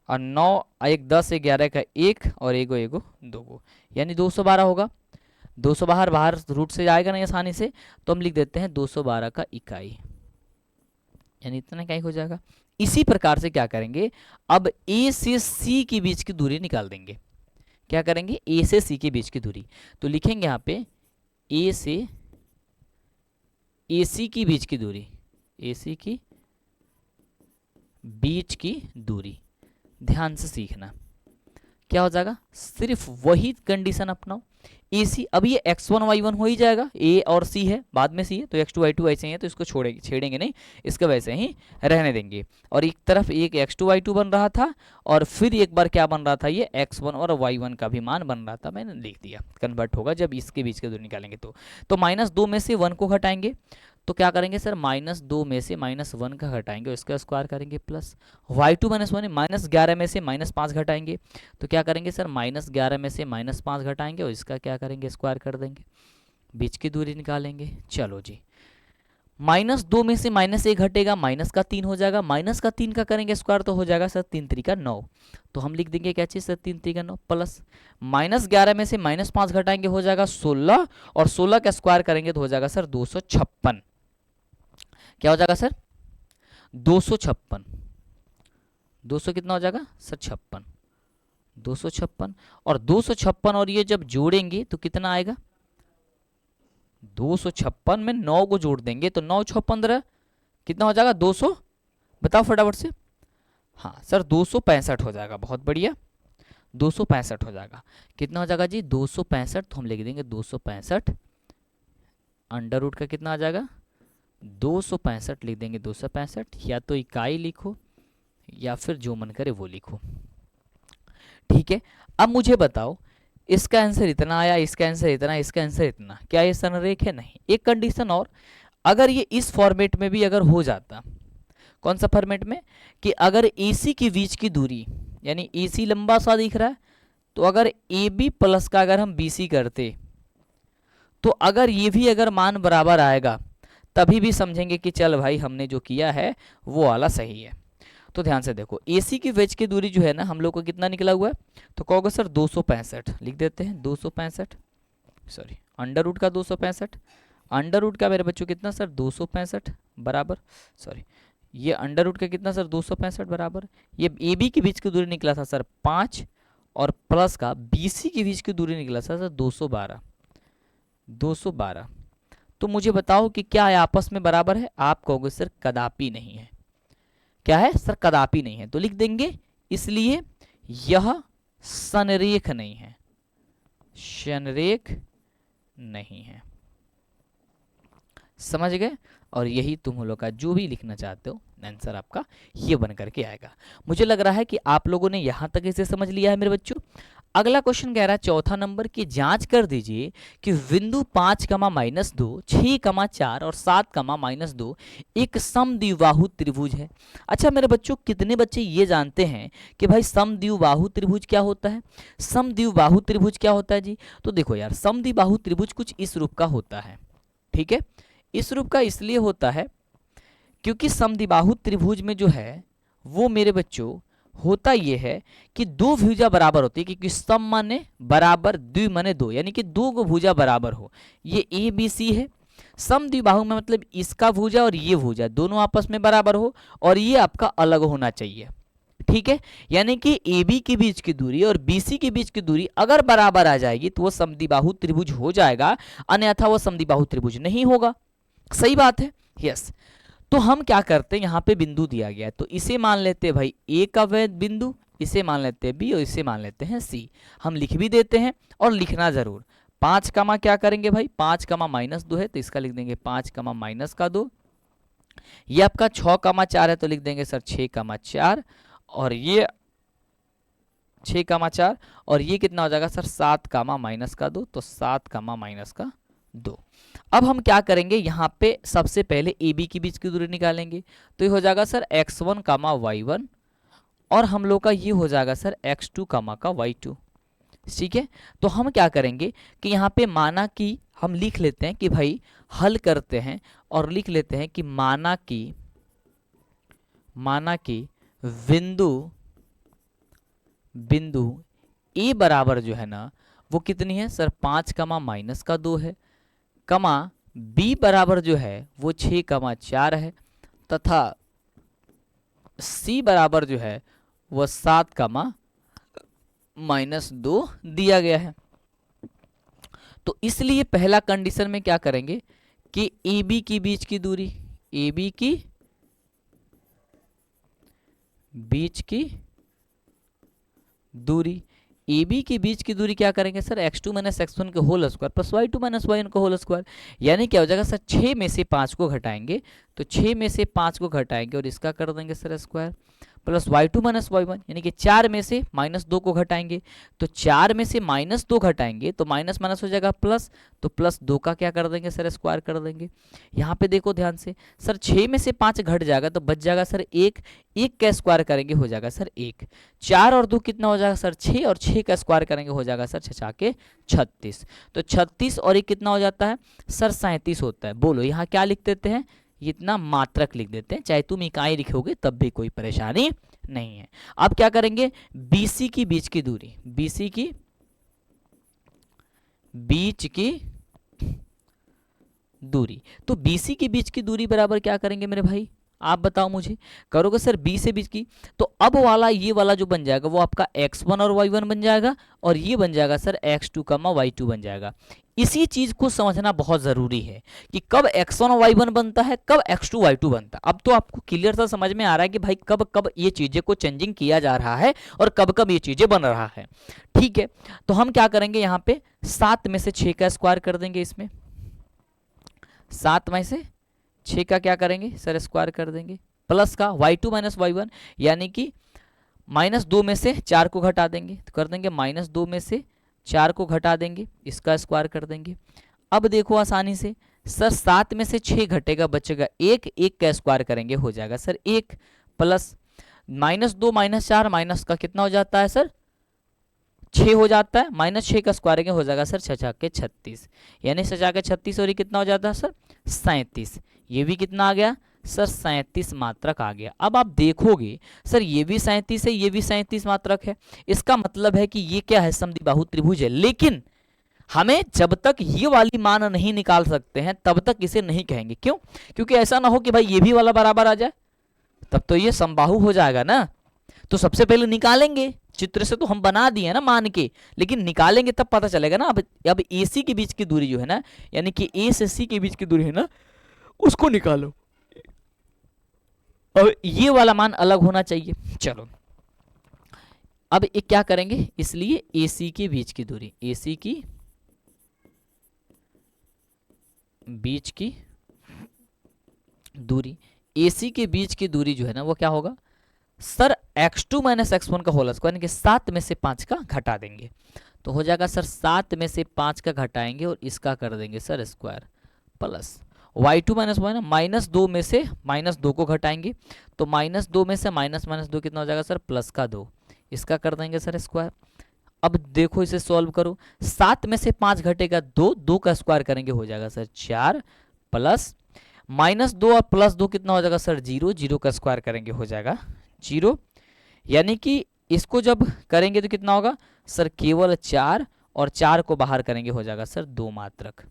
और 9 1 10 11 का 1 और एगो 2 यानी 212 होगा। 200 बाहर रूट से जाएगा नहीं आसानी से, तो हम लिख देते हैं 212 का इकाई, यानी इतना इकाई हो जाएगा। इसी प्रकार से क्या करेंगे, अब ए से सी के बीच की दूरी निकाल देंगे। क्या करेंगे, ए से सी के बीच की दूरी, तो लिखेंगे यहाँ पे ए से AC की बीच की दूरी, AC की बीच की दूरी, ध्यान से सीखना क्या हो जाएगा, सिर्फ वही कंडीशन अपनाओ। AC, अब ये x1 y1 हो ही जाएगा, A और C है, बाद में C है, तो x2 y2 ऐसे ही है, तो इसको छेड़ेंगे नहीं, इसका वैसे ही रहने देंगे। और एक तरफ एक x2 y2 बन रहा था, और फिर एक बार क्या बन रहा था, ये x1 और y1 का भी मान बन रहा था, मैंने लिख दिया, कन्वर्ट होगा जब इसके बीच की दूरी निकालेंगे तो -2 में से 1 को घटाएंगे, तो क्या करेंगे सर, -2 में से -1 का घटाएंगे और इसका स्क्वायर करेंगे प्लस, y2 -1 -11 में से -5 घटाएंगे, तो क्या करेंगे सर, -11 में से -5 घटाएंगे और इसका क्या करेंगे, स्क्वायर कर देंगे, बीच की दूरी निकालेंगे। चलो जी, -2 में से -1 घटेगा, -3 हो जाएगा, -3 का करेंगे स्क्वायर तो हो जाएगा सर 3 3 9, तो हम लिख देंगे क्या चीज़ सर, 3 3 9 प्लस, -11 में से -5 घटाएंगे हो जाएगा 16, और 16 का स्क्वायर करेंगे तो हो जाएगा सर 256। क्या हो जाएगा सर, 256, 200 कितना हो जाएगा सर 56, 256, और 256 और ये जब जोड़ेंगे तो कितना आएगा, 256 में 9 को जोड़ देंगे तो 9 6 15 कितना हो जाएगा 200, बताओ फटाफट से, हाँ सर 265 हो जाएगा, बहुत बढ़िया, 265 हो जाएगा, कितना हो जाएगा जी 265, तो हम लिख देंगे 265, अंडर रूट का कितना आ जाएगा 265 लिख देंगे, 265, या तो इकाई लिखो या फिर जो मन करे वो लिखो, ठीक है। अब मुझे बताओ, इसका आंसर इतना आया, इसका आंसर इतना, इसका आंसर इतना, क्या ये संरेख है, नहीं। एक कंडीशन और, अगर ये इस फॉर्मेट में भी अगर हो जाता, कौन सा फॉर्मेट में, कि अगर AC की बीच की दूरी, यानी AC लंबा सा दिख रहा है, तो अगर AB प्लस का अगर हम BC करते, तो अगर ये भी अगर मान बराबर आएगा, तभी भी समझेंगे कि चल भाई हमने जो किया है वो वाला सही है। तो ध्यान से देखो, AC की बीच की दूरी जो है ना हम लोग को कितना निकला हुआ है, तो कहोगे सर 265 लिख देते हैं, 265, सॉरी अंडर रूट का 265, अंडर रूट का मेरे बच्चों कितना सर 265 बराबर, सॉरी ये अंडर रूट का कितना सर 265 बराबर, ये AB की बीच की दूरी निकला था सर 5, और प्लस का BC की बीच की दूरी निकला था सर 212, 212। तो मुझे बताओ कि क्या है आपस में बराबर है, आप कहोगे सर कदापि नहीं है, क्या है सर कदापि नहीं है, तो लिख देंगे इसलिए यह संरेख नहीं है, संरेख नहीं है, समझ गए। और यही तुम लोग का जो भी लिखना चाहते हो आंसर आपका ये बन करके आएगा। मुझे लग रहा है कि आप लोगों ने यहां तक इसे समझ लिया है मेरे बच्चों। अगला क्वेश्चन कह रहा है चौथा नंबर की, जांच कर दीजिए कि बिंदु 5, -2, 6, 4 और 7, -2 एक समद्विबाहु त्रिभुज है। अच्छा मेरे बच्चों, कितने बच्चे ये जानते हैं कि भाई समद्विबाहु त्रिभुज क्या होता है, समद्विबाहु त्रिभुज क्या होता है जी। तो देखो यार, समद्विबाहु त्रिभुज कुछ इस रूप का होता है, ठीक है। इस रूप का इसलिए होता है क्योंकि समद्विबाहु त्रिभुज में जो है वो मेरे बच्चों होता ये है कि दो भुजा बराबर होती है, क्योंकि सम माने बराबर, द्वि माने दो, यानी कि दो को भुजा बराबर हो। ये ABC है, समद्विबाहु में मतलब इसका भुजा और ये भुजा दोनों आपस में बराबर हो, और ये आपका अलग होना चाहिए, ठीक है। यानी कि AB के बीच की दूरी और BC के बीच की दूरी अगर बराबर आ जाएगी तो वो समद्विबाहु त्रिभुज हो जाएगा, अन्यथा वो समद्विबाहु त्रिभुज नहीं होगा। सही बात है, यस। तो हम क्या करते हैं, यहाँ पे बिंदु दिया गया है तो इसे मान लेते हैं भाई A का वह बिंदु, इसे मान लेते हैं B और इसे मान लेते हैं C। हम लिख भी देते हैं और लिखना जरूर। 5 कमा क्या करेंगे भाई, 5 कमा -2 है तो इसका लिख देंगे 5 कमा -2। ये आपका 6 कमा 4 है तो लिख देंगे सर 6 कमा 4, और ये 6 कमा 4, और ये कितना हो जाएगा सर 7 कमा -2, तो 7 कमा -2। अब हम क्या करेंगे, यहाँ पे सबसे पहले AB की बीच की दूरी निकालेंगे, तो ये हो जाएगा सर x1 कमा y1, और हम लोग का ये हो जाएगा सर x2 कमा का y2, ठीक है। तो हम क्या करेंगे कि यहाँ पे माना कि हम लिख लेते हैं कि भाई हल करते हैं, और लिख लेते हैं कि माना कि बिंदु A बराबर जो है ना वो कितनी है सर 5 कमा -2 है, कमा B बराबर जो है वो 6 कमा 4 है, तथा C बराबर जो है वो 7 कमा -2 दिया गया है। तो इसलिए पहला कंडीशन में क्या करेंगे कि ए बी की बीच की दूरी, ए बी की बीच की दूरी, ए बी के बीच की दूरी क्या करेंगे sir, x2 minus x one के whole square plus y2 minus y one का होल स्क्वायर। यानी क्या हो जाएगा सर, 6 में से 5 को घटाएंगे, तो 6 में से 5 को घटाएंगे और इसका कर देंगे sir square plus y2 minus y one, यानी कि 4 में से -2 को घटाएंगे, तो 4 में से -2 घटाएंगे तो माइनस माइनस हो जाएगा प्लस, तो +2 का क्या कर देंगे सर, स्क्वायर कर देंगे। यहाँ पे देखो ध्यान से सर, 6 में से 5 घट जाएगा तो बच जाएगा सर 1, 1 का स्क्वायर करेंगे हो जाएगा सर 1, 4 और 2 कितना हो जाएगा सर 6, और 6 का स्क्वायर करेंगे हो जाएगा सर 6 के 36, तो 36 और 1 कितना हो जाता है सर 37 होता है। बोलो यहाँ क्या लिख देते हैं, इतना मात्रक लिख देते हैं, चाहे तुम इकाई लिखोगे तब भी कोई परेशानी नहीं है। अब क्या करेंगे, BC की बीच की दूरी, BC की बीच की दूरी, तो BC की बीच की दूरी बराबर क्या करेंगे मेरे भाई, आप बताओ मुझे, करोगे सर B से बीच की, तो अब वाला ये वाला जो बन जाएगा वो आपका x1 और y1 बन जाएगा, और ये बन जाएगा सर x2, y2 बन जाएगा। इसी चीज को समझना बहुत जरूरी है कि कब x1 और y1 बनता है, कब x2 y2 बनता है। अब तो आपको क्लियर सा समझ में आ रहा है कि भाई कब कब ये चीजें को चेंजिंग किया जा रहा है और कब कब ये चीजें बन रहा है। ठीक है, तो हम क्या करेंगे यहाँ पे 7 में से 6 का स्क्वायर कर देंगे, इसमें 7 में से 6 का क्या करेंगे सर, स्क्वायर कर देंगे, प्लस का y2 माइनस y1, यानी कि -2 में से 4 को घटा देंगे, तो कर देंगे -2 में से 4 को घटा देंगे, इसका स्क्वायर कर देंगे। अब देखो आसानी से सर, 7 में से 6 घटेगा, बचेगा 1, 1 का स्क्वायर करेंगे हो जाएगा सर 1, प्लस -2 माइनस 4 माइनस का कितना हो जाता है सर 6 हो जाता है, -6 का स्क्वायर हो जाएगा सर 6 के 36, यानी 6 के 36 और ये कितना हो जाता है सर 37, ये भी कितना आ गया सर 37 मात्रक आ गया। अब आप देखोगे सर ये भी 37 है, ये भी 37 मात्रक है, इसका मतलब है कि ये क्या है, समद्विबाहु त्रिभुज है। लेकिन हमें जब तक ये वाली मान नहीं निकाल सकते हैं तब तक इसे नहीं कहेंगे। क्यों? क्योंकि ऐसा ना हो कि भाई ये भी वाला बराबर आ जाए, तब तो ये समबाहु हो जाएगा ना। तो सबसे पहले निकालेंगे, चित्र से तो हम बना दिए ना मान के, लेकिन निकालेंगे तब पता चलेगा ना। अब AC के बीच की दूरी जो है ना, यानी कि A से C के बीच की दूरी है ना, उसको निकालो, और ये वाला मान अलग होना चाहिए। चलो अब एक क्या करेंगे, इसलिए AC के बीच की दूरी, AC की बीच की दूरी, AC के बीच की दूरी जो है ना वो क्या होगा सर, x2 माइनस x1 का होल स्क्वायर, यानी कि 7 में से 5 का घटा देंगे, तो हो जाएगा सर 7 में से 5 का घटाएंगे और इसका कर देंगे sir square, plus y2 minus y ना, -2 में से -2 को घटाएंगे, तो -2 में से -2 कितना हो जाएगा सर +2, इसका कर देंगे सर स्क्वायर। अब देखो इसे सॉल्व करो, 7 में से 5 घटेगा 2, 2 का स्क्वायर करेंगे हो जाएगा सर 4, प्लस -2 और +2 कितना हो जाएगा सर 0, 0 का स्क्वायर करेंगे हो जाएगा 0, यानी कि इसको जब करेंगे तो कितना होगा सर केवल 4, और 4 को बाहर करेंगे हो जाएगा सर 2 मात्रक।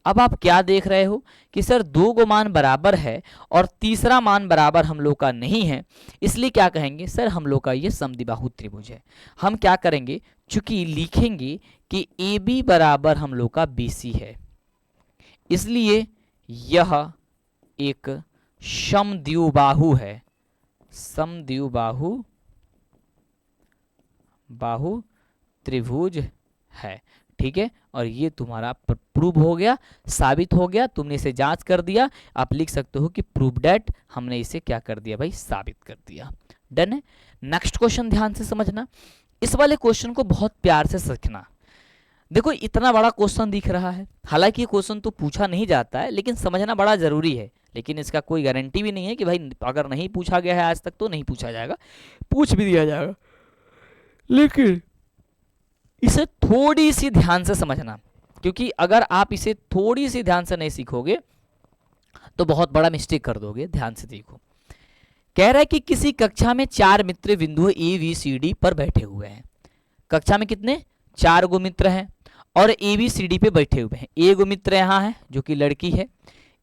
अब आप क्या देख रहे हो कि सर 2 गो मान बराबर है और तीसरा मान बराबर हम लोग का नहीं है, इसलिए क्या कहेंगे सर हम लोग का ये समद्विबाहु त्रिभुज है। हम क्या करेंगे, चूंकि लिखेंगे कि AB बराबर हम लोग का BC है, इसलिए यह एक समद्विबाहु है, समद्विबाहु त्रिभुज है। ठीक है, और ये तुम्हारा प्रूव हो गया, साबित हो गया, तुमने इसे जांच कर दिया। आप लिख सकते हो कि प्रूव डेट, हमने इसे क्या कर दिया भाई, साबित कर दिया। डन है। नेक्स्ट क्वेश्चन ध्यान से समझना, इस वाले क्वेश्चन को बहुत प्यार से सीखना। देखो इतना बड़ा क्वेश्चन दिख रहा है, हालांकि ये क्वेश्चन तो पूछा नहीं जाता है, लेकिन समझना बड़ा जरूरी है। लेकिन इसका कोई गारंटी भी नहीं है कि भाई अगर नहीं पूछा गया है आज तक तो नहीं पूछा जाएगा, पूछ भी दिया जाएगा। लेकिन इसे थोड़ी सी ध्यान से समझना, क्योंकि अगर आप इसे थोड़ी सी ध्यान से नहीं सीखोगे तो बहुत बड़ा मिस्टेक कर दोगे। ध्यान से देखो, कह रहा है कि किसी कक्षा में 4 मित्र बिंदु ABCD पर बैठे हुए हैं। कक्षा में कितने 4 गो मित्र हैं और ABCD पे बैठे हुए हैं। ए गो मित्र यहाँ है जो कि लड़की है,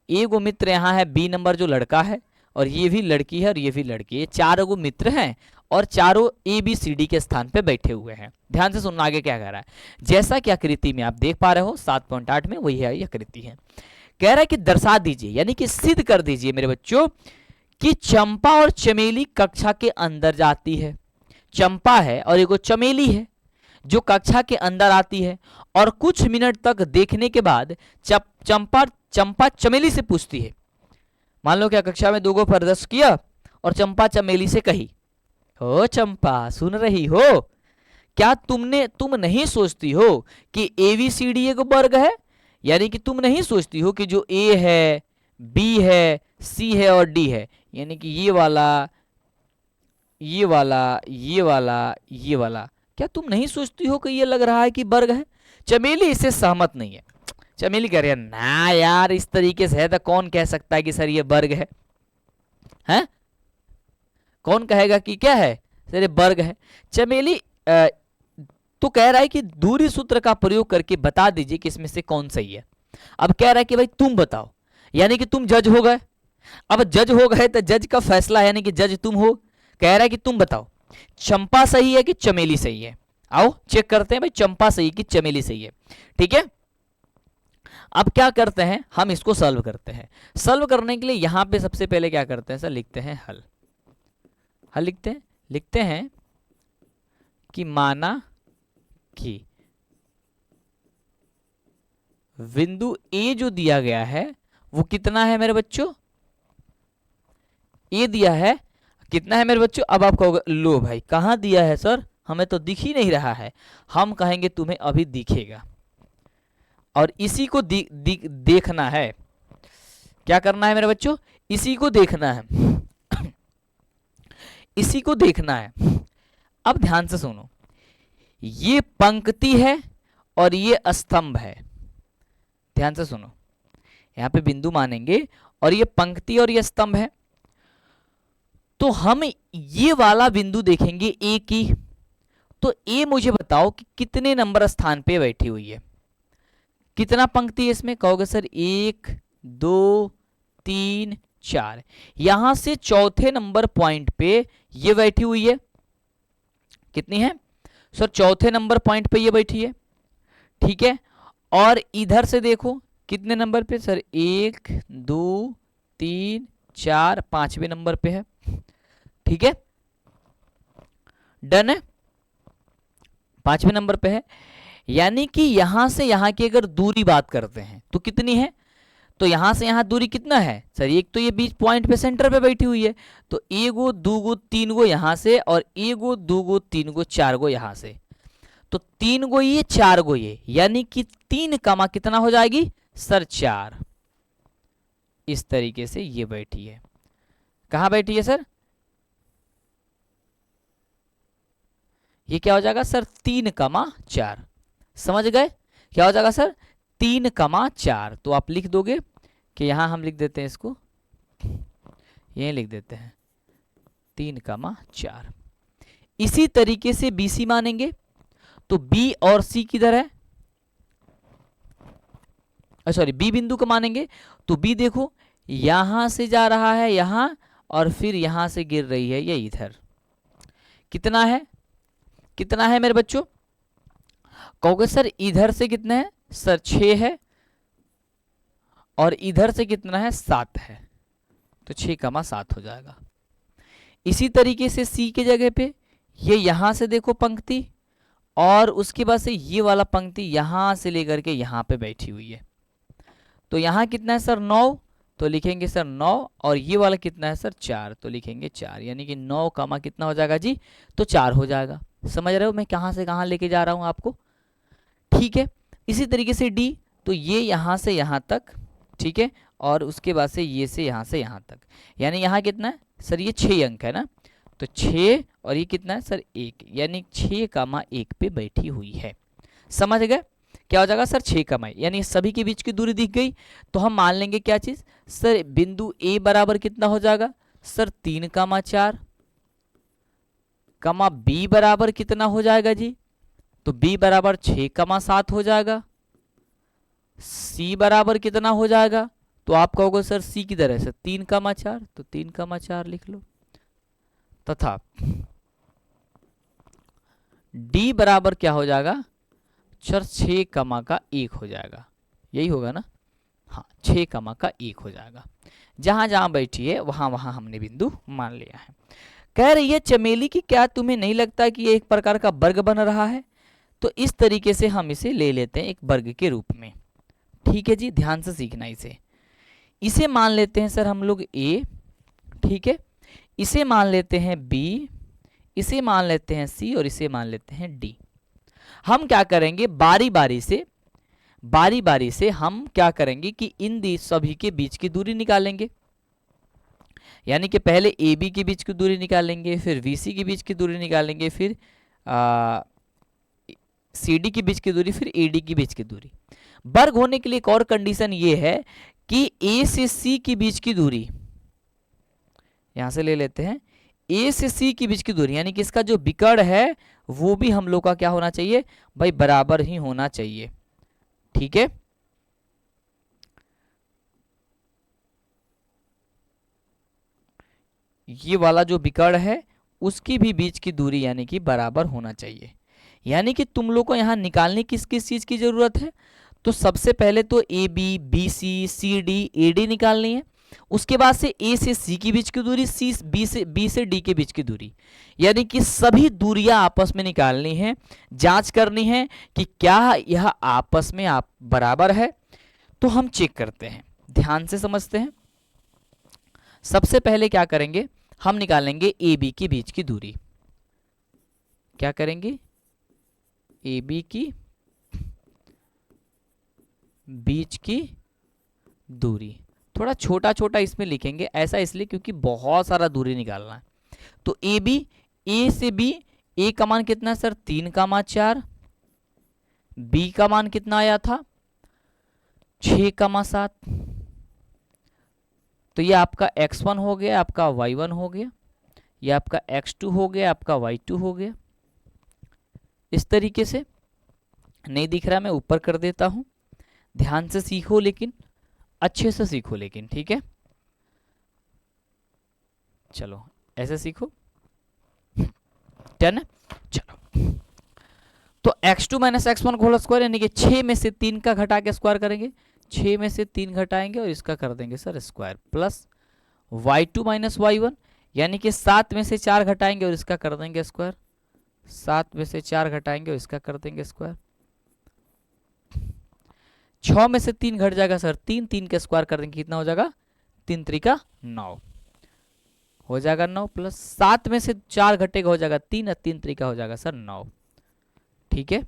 ए गो मित्र यहाँ है B नंबर जो लड़का है, और ये भी लड़की है और ये भी लड़की है। 4 गो मित्र हैं और चारों ABCD के स्थान पे बैठे हुए हैं। ध्यान से सुनना आगे क्या कह रहा है। जैसा कि आकृति में आप देख पा रहे हो 7.8 में वही है, ये आकृति है। कह रहा है कि दर्शा दीजिए यानी कि सिद्ध कर दीजिए मेरे बच्चों कि चंपा और चमेली कक्षा के अंदर जाती है। चंपा है और एगो चमेली है जो कक्षा के अंदर आती है और कुछ मिनट तक देखने के बाद चंपा चमेली से पूछती है। मान लो क्या कक्षा में 2 को प्रदर्शन किया और चंपा चमेली से कही, हो चंपा सुन रही हो, क्या तुम नहीं सोचती हो कि ABCD एक वर्ग है? यानी कि तुम नहीं सोचती हो कि जो A है, B है, C है और D है, यानी कि ये वाला, ये वाला, ये वाला, ये वाला, क्या तुम नहीं सोचती हो कि ये लग रहा है कि वर्ग है? चमेली इससे सहमत नहीं है। चमेली कह रही है ना यार, इस तरीके से है तो कौन कह सकता है कि सर ये वर्ग है? हैं? कौन कहेगा कि क्या है सर ये वर्ग है? चमेली तो कह रहा है कि दूरी सूत्र का प्रयोग करके बता दीजिए कि इसमें से कौन सही है। अब कह रहा है कि भाई तुम बताओ, यानी कि तुम जज हो गए। अब जज हो गए तो जज का फैसला यानी कि जज तुम हो। कह रहा है कि तुम बताओ चंपा सही है कि चमेली सही है। आओ चेक करते हैं भाई चंपा सही कि चमेली सही है। ठीक है, अब क्या करते हैं हम इसको सॉल्व करते हैं। सॉल्व करने के लिए यहां पे सबसे पहले क्या करते हैं सर, लिखते हैं हल। हल लिखते हैं कि माना कि बिंदु ए जो दिया गया है वो कितना है मेरे बच्चों, ए दिया है कितना है मेरे बच्चों। अब आप कहोगे लो भाई कहां दिया है सर, हमें तो दिख ही नहीं रहा है। हम कहेंगे तुम्हें अभी दिखेगा और इसी को देखना है। क्या करना है मेरे बच्चों, इसी को देखना है इसी को देखना है। अब ध्यान से सुनो, ये पंक्ति है और ये स्तंभ है। ध्यान से सुनो, यहां पे बिंदु मानेंगे और ये पंक्ति और ये स्तंभ है। तो हम ये वाला बिंदु देखेंगे ए की, तो ए मुझे बताओ कि कितने नंबर स्थान पे बैठी हुई है। कितना पंक्ति है इसमें, कहोगे सर 1 2 3 4। यहां से चौथे नंबर पॉइंट पे ये बैठी हुई है। कितनी है सर, चौथे नंबर पॉइंट पे ये बैठी है। ठीक है, और इधर से देखो कितने नंबर पे सर, 1 2 3 4, 5वें नंबर पे है। ठीक है, डन है, 5वें नंबर पे है। यानी कि यहां से यहां की अगर दूरी बात करते हैं तो कितनी है, तो यहां से यहां दूरी कितना है सर, एक तो ये बीच पॉइंट पे सेंटर पे बैठी हुई है, तो 1 गो 2 गो 3 गो यहां से और 1 गो 2 गो 3 गो 4 गो यहां से, तो 3 गो ये 4 गो ये, यानी कि 3 कमा कितना हो जाएगी सर 4। इस तरीके से ये बैठी है। कहां बैठी है सर, ये क्या हो जाएगा सर 3,4। समझ गए क्या हो जाएगा सर 3,4। तो आप लिख दोगे कि यहां हम लिख देते हैं इसको, यही लिख देते हैं 3,4। इसी तरीके से BC मानेंगे तो B और C किधर है, सॉरी B बिंदु को मानेंगे तो B देखो यहां से जा रहा है यहां और फिर यहां से गिर रही है ये इधर। कितना है, कितना है मेरे बच्चों, कहोगे सर इधर से कितना है सर 6 है और इधर से कितना है 7 है, तो 6,7 हो जाएगा। इसी तरीके से C के जगह पे ये यहां से देखो पंक्ति और उसके बाद से ये वाला पंक्ति यहां से लेकर के यहां पे बैठी हुई है, तो यहां कितना है सर 9, तो लिखेंगे सर 9 और ये वाला कितना है सर 4, तो लिखेंगे 4, यानी कि 9 कामा कितना हो जाएगा जी, तो 4 हो जाएगा। समझ रहे हो मैं कहां से कहां लेके जा रहा हूं आपको। ठीक है, इसी तरीके से D, तो ये यहां से यहां तक, ठीक है, और उसके बाद से ये से यहां तक, यानी यहां कितना है सर ये 6 अंक है ना, तो 6 और ये कितना है सर 1, यानी 6,1 पे बैठी हुई है। समझ गए क्या हो जाएगा सर 6,1, यानी सभी के बीच की दूरी दिख गई। तो हम मान लेंगे क्या चीज सर, बिंदु A बराबर कितना हो जाएगा सर 3,4, कमा B बराबर कितना हो जाएगा जी, तो B बराबर 6,7 हो जाएगा। C बराबर कितना हो जाएगा, तो आप कहोगे सर C की तरह से 3,4, तो 3,4 लिख लो, तथा D बराबर क्या हो जाएगा सर 6,1 हो जाएगा, यही होगा ना, हाँ 6 कमा का 1 हो जाएगा। जहां जहां बैठी है वहां वहां हमने बिंदु मान लिया है। कह रही है चमेली की क्या तुम्हें नहीं लगता कि ये एक प्रकार का वर्ग बन रहा है? तो इस तरीके से हम इसे ले लेते हैं एक वर्ग के रूप में। ठीक है जी, ध्यान से सीखना इसे। इसे मान लेते हैं सर हम लोग ए, ठीक है, इसे मान लेते हैं बी, इसे मान लेते हैं सी और इसे मान लेते हैं डी। हम क्या करेंगे बारी बारी से हम क्या करेंगे कि इन सभी के बीच की दूरी निकालेंगे। यानी कि पहले ए बी के बीच की दूरी निकालेंगे, फिर वी सी के बीच की दूरी निकालेंगे, फिर सी डी के बीच की दूरी, फिर ए डी के बीच की दूरी। वर्ग होने के लिए एक और कंडीशन ये है कि ए से सी के बीच की दूरी, यहां से ले लेते हैं, ए से सी के बीच की दूरी यानी कि इसका जो विकर्ण है वो भी हम लोग का क्या होना चाहिए भाई, बराबर ही होना चाहिए। ठीक है, ये वाला जो विकर्ण है उसकी भी बीच की दूरी यानी कि बराबर होना चाहिए। यानी कि तुम लोग को यहां निकालने किस किस चीज की जरूरत है? तो सबसे पहले तो A B, B C, C D, A D निकालनी है। उसके बाद से ए से सी के बीच की दूरी, बी से डी के बीच की दूरी, यानी कि सभी दूरियां आपस में निकालनी है, जांच करनी है कि क्या यह आपस में आप बराबर है। तो हम चेक करते हैं, ध्यान से समझते हैं। सबसे पहले क्या करेंगे, हम निकालेंगे ए बी के बीच की दूरी। क्या करेंगे, ए बी की बीच की दूरी। थोड़ा छोटा छोटा इसमें लिखेंगे, ऐसा इसलिए क्योंकि बहुत सारा दूरी निकालना है। तो ए बी, ए से बी, ए का मान कितना सर 3 का मान 4, बी का मान कितना आया था 6 का मान 7। तो ये आपका x1 हो गया, आपका y1 हो गया, ये आपका x2 हो गया, आपका y2 हो गया। इस तरीके से नहीं दिख रहा, मैं ऊपर कर देता हूं। ध्यान से सीखो, लेकिन अच्छे से सीखो, लेकिन ठीक है, चलो ऐसे सीखो। डन है, चलो। तो x2 minus x1 whole square यानी कि 6 में से 3 का घटा के स्क्वायर करेंगे, 6 में से 3 घटाएंगे और इसका कर देंगे sir square, plus y2 minus y1 यानी कि 7 में से 4 घटाएंगे और इसका कर देंगे स्क्वायर, 7 में से 4 घटाएंगे और इसका कर देंगे स्क्वायर। 6 में से 3 घट जाएगा सर 3, 3 का स्क्वायर कर देंगे, कितना हो जाएगा 3 त्रिका 9 हो जाएगा 9, प्लस 7 में से 4 घटेगा हो जाएगा 3 और 3 त्रिका हो जाएगा सर 9। ठीक है,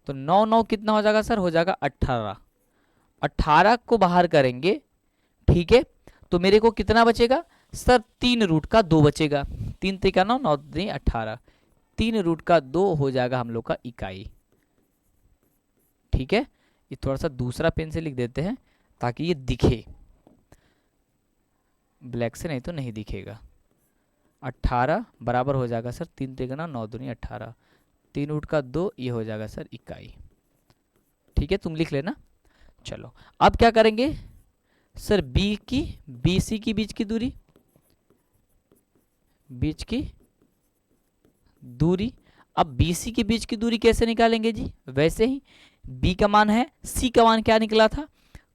तो 9 9 कितना हो जाएगा सर, हो जाएगा 18। 18 को बाहर करेंगे, ठीक है, तो मेरे को कितना बचेगा सर 3 रूट का 2 बचेगा, 3 त्रिका 9, 9 3 18, 3 रूट का 2 हो जाएगा हम लोग का इकाई। ठीक है, ये थोड़ा सा दूसरा पेन से लिख देते हैं ताकि ये दिखे, ब्लैक से नहीं तो नहीं दिखेगा। 18 बराबर हो जाएगा सर 3 त्रिका 9 दूनी 18, 3 रूट का 2 ये हो जाएगा सर इकाई। ठीक है, तुम लिख लेना। चलो अब क्या करेंगे सर, बी की बी सी की बीच की दूरी, बीच की दूरी। अब बी सी के बीच की दूरी कैसे निकालेंगे जी, वैसे ही बी का मान है, सी का मान क्या निकला था,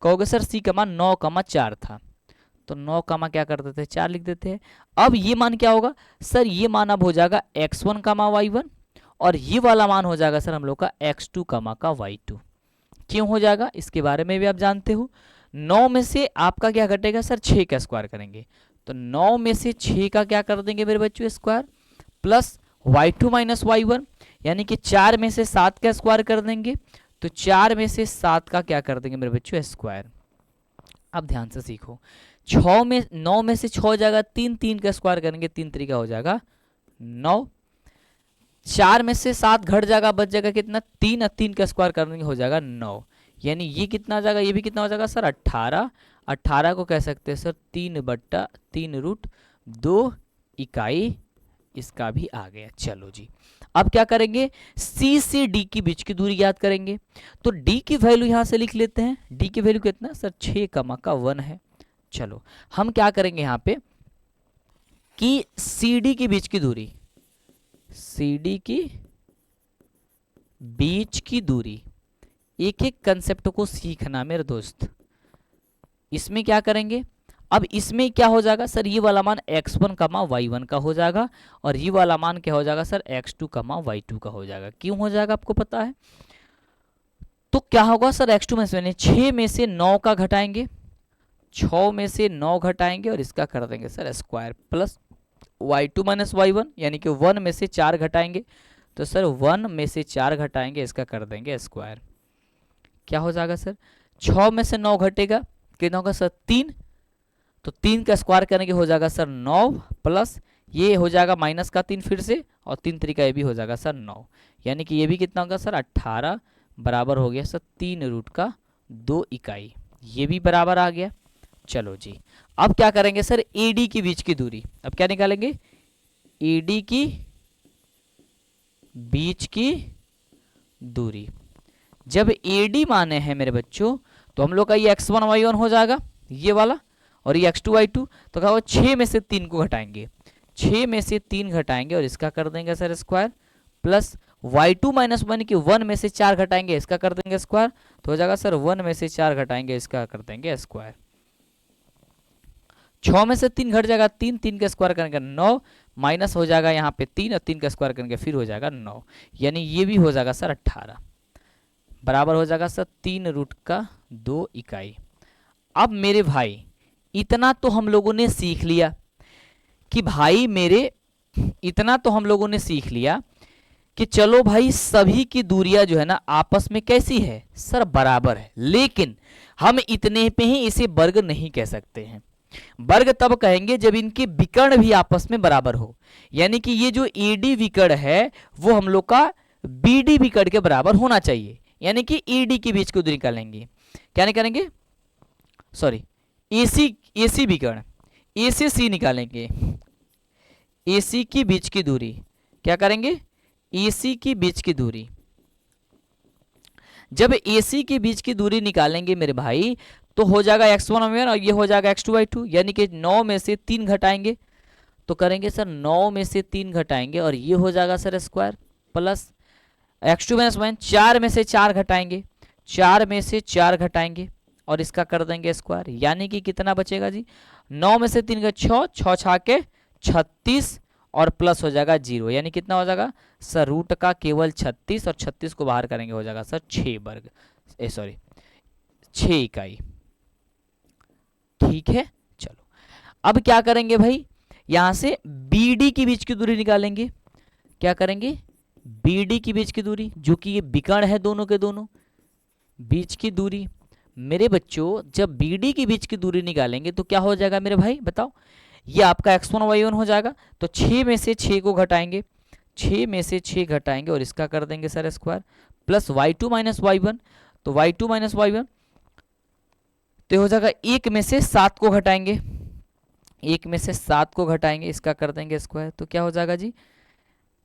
कहोगे सर सी का मान 9,4 था, तो 9 का मान क्या कर देते हैं 4 लिख देते हैं। अब ये मान क्या होगा सर, ये मान अब हो जाएगा x1 का मान y1 और ये वाला मान हो जाएगा सर हम लोग का x2 का मान का y2। क्यों हो जाएगा इसके बारे में भी आप जानते हो। 9 में से आपका क्या घटेगा सर 6 का स्क्वायर करेंगे, तो 9 में से 6 का क्या कर देंगे मेरे बच्चों square, plus y2 minus y1 यानी कि 4 में से 7 का स्क्वायर कर देंगे, तो 4 में से 7 का क्या कर देंगे मेरे बच्चों स्क्वायर। अब ध्यान से सीखो, 9 में से 6 हो जाएगा 3, 3 का स्क्वायर करेंगे 3 तरीका हो जाएगा 9, 4 में से 7 घट जाएगा बच जाएगा कितना 3 और 3 का स्क्वायर करेंगे हो जाएगा 9, यानी ये कितना आ जाएगा, ये भी कितना हो जाएगा सर 18। 18 को कह सकते हैं सर 3/3 रूट 2 इकाई, इसका भी आ गया। चलो जी, अब क्या करेंगे, सी से डी की बीच की दूरी याद करेंगे, तो डी की वैल्यू यहां से लिख लेते हैं। डी की वैल्यू कितना सर 6 का 1 है। चलो हम क्या करेंगे यहां पे कि सी डी की बीच की दूरी, सी डी की बीच की दूरी, एक एक कंसेप्ट को सीखना मेरे दोस्त, इसमें क्या करेंगे, अब इसमें क्या हो जाएगा सर, ये वाला मान x1 कमा y1 का हो जाएगा और ये वाला मान क्या हो जाएगा सर, x2 कमा y2 का हो जाएगा। क्यों हो जाएगा आपको पता है? तो क्या होगा सर, x2 में से 6 में से 9 का घटाएंगे, 6 में से 9 घटाएंगे और इसका कर देंगे sir square, plus y2 minus y1 यानी कि 1 में से 4 घटाएंगे, तो सर 1 में से 4 घटाएंगे, इसका कर देंगे स्क्वायर। क्या हो जाएगा सर, 6 में से 9 घटेगा, कितना होगा सर 3, तो 3 का स्क्वायर करेंगे हो जाएगा सर 9, प्लस ये हो जाएगा माइनस का 3 फिर से, और 3 तरीका ये भी हो जाएगा सर 9, यानी कि ये भी कितना होगा सर 18 बराबर हो गया सर 3√2 इकाई, ये भी बराबर आ गया। चलो जी, अब क्या करेंगे सर, AD के बीच की दूरी, अब क्या निकालेंगे, AD की बीच की दूरी। जब AD माने हैं मेरे बच्चों, तो हम लोग का ये x1 y1 हो जाएगा ये वाला, और ये x2 y2, तो क्या होगा 6 में से 3 को घटाएंगे, 6 में से 3 घटाएंगे और इसका कर देंगे sir square, plus y2 minus 1 की 1 में से 4 घटाएंगे, इसका कर देंगे स्क्वायर, तो हो जाएगा सर 1 में से 4 घटाएंगे, इसका कर देंगे स्क्वायर। 6 में से 3 घट जाएगा 3, 3 का स्क्वायर करेंगे 9, माइनस हो जाएगा यहाँ पे 3 और 3 का स्क्वायर करेंगे फिर हो जाएगा 9, यानी ये भी हो जाएगा सर 18 बराबर हो जाएगा सर 3√2 इकाई। अब मेरे भाई इतना तो हम लोगों ने सीख लिया कि भाई मेरे, इतना तो हम लोगों ने सीख लिया कि चलो भाई सभी की दूरियां जो है ना आपस में कैसी है सर, बराबर है, लेकिन हम इतने पे ही इसे वर्ग नहीं कह सकते हैं। वर्ग तब कहेंगे जब इनके विकर्ण भी आपस में बराबर हो, यानी कि ये जो AD विकर्ण है वो हम लोग का BD विकर्ण के बराबर होना चाहिए, यानी कि AD के बीच की दूरी निकालेंगे, क्या निकालेंगे सॉरी AC विकर्ण, A से C निकालेंगे, AC की बीच की दूरी, क्या करेंगे AC की बीच की दूरी। जब AC के बीच की दूरी निकालेंगे मेरे भाई, तो हो जाएगा x1 y1 और ये हो जाएगा x2 y2, यानी कि 9 में से 3 घटाएंगे, तो करेंगे सर 9 में से 3 घटाएंगे और ये हो जाएगा sir square, plus x2 minus 1 4 में से 4 घटाएंगे, 4 में से 4 घटाएंगे और इसका कर देंगे स्क्वायर, यानी कि कितना बचेगा जी, 9 में से 3 का 6, 6 6 के 36 और प्लस हो जाएगा 0, यानी कितना हो जाएगा सर रूट का केवल 36 और 36 को बाहर करेंगे हो जाएगा सर 6 वर्ग, सॉरी 6 इकाई। ठीक है, चलो अब क्या करेंगे भाई, यहां से BD के बीच की दूरी निकालेंगे, क्या करेंगे BD के बीच की दूरी, जो कि ये विकर्ण है दोनों के दोनों, बीच की दूरी। मेरे बच्चों जब BD के बीच की दूरी निकालेंगे तो क्या हो जाएगा मेरे भाई बताओ, ये आपका x1 y1 हो जाएगा, तो 6 में से 6 को घटाएंगे, 6 में से 6 घटाएंगे और इसका कर देंगे sir square, plus y2 minus y1, तो y2 माइनस y1 तो हो जाएगा 1 में से 7 को घटाएंगे, 1 में से 7 को घटाएंगे, इसका कर देंगे स्क्वायर, तो क्या हो जाएगा जी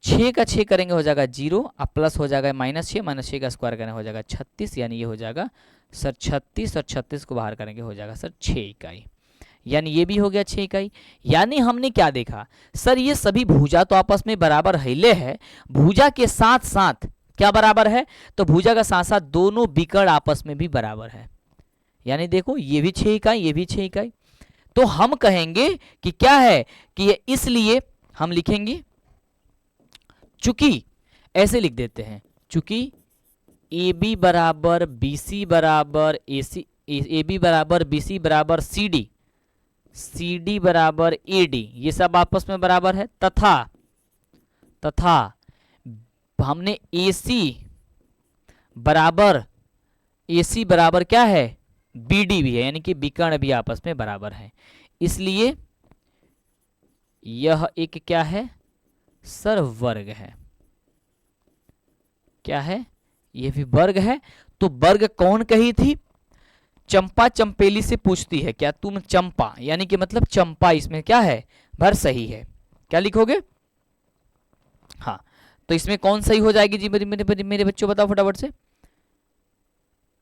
6 का 6 करेंगे हो जाएगा 0, अब प्लस हो जाएगा -6, -6 का स्क्वायर करेंगे हो जाएगा 36, यानी ये हो जाएगा सर 36 और 36 को बाहर करेंगे हो जाएगा सर 6 इकाई, यानी ये भी हो गया 6 इकाई। यानी हमने क्या देखा सर, ये सभी भुजा तो आपस में बराबर हिले है, भुजा के साथ साथ क्या बराबर है, तो भुजा का साथ साथ दोनों विकर्ण आपस में भी बराबर है, यानी देखो ये भी 6 इकाई ये भी 6 इकाई। तो हम कहेंगे कि क्या है कि ये, इसलिए हम लिखेंगे चूंकि ऐसे लिख देते हैं, चूंकि AB बराबर BC बराबर AC, AB बराबर BC बराबर CD, CD बराबर AD, ये सब आपस में बराबर है, तथा हमने AC बराबर क्या है BD भी है, यानी कि विकर्ण भी आपस में बराबर है, इसलिए यह एक क्या है सर वर्ग है, क्या है ये भी वर्ग है। तो वर्ग कौन कही थी, चंपा चंपेली से पूछती है क्या तुम चंपा, यानी कि मतलब चंपा इसमें क्या है भर सही है, क्या लिखोगे, हाँ तो इसमें कौन सही हो जाएगी जी मेरे बच्चों बताओ फटाफट से,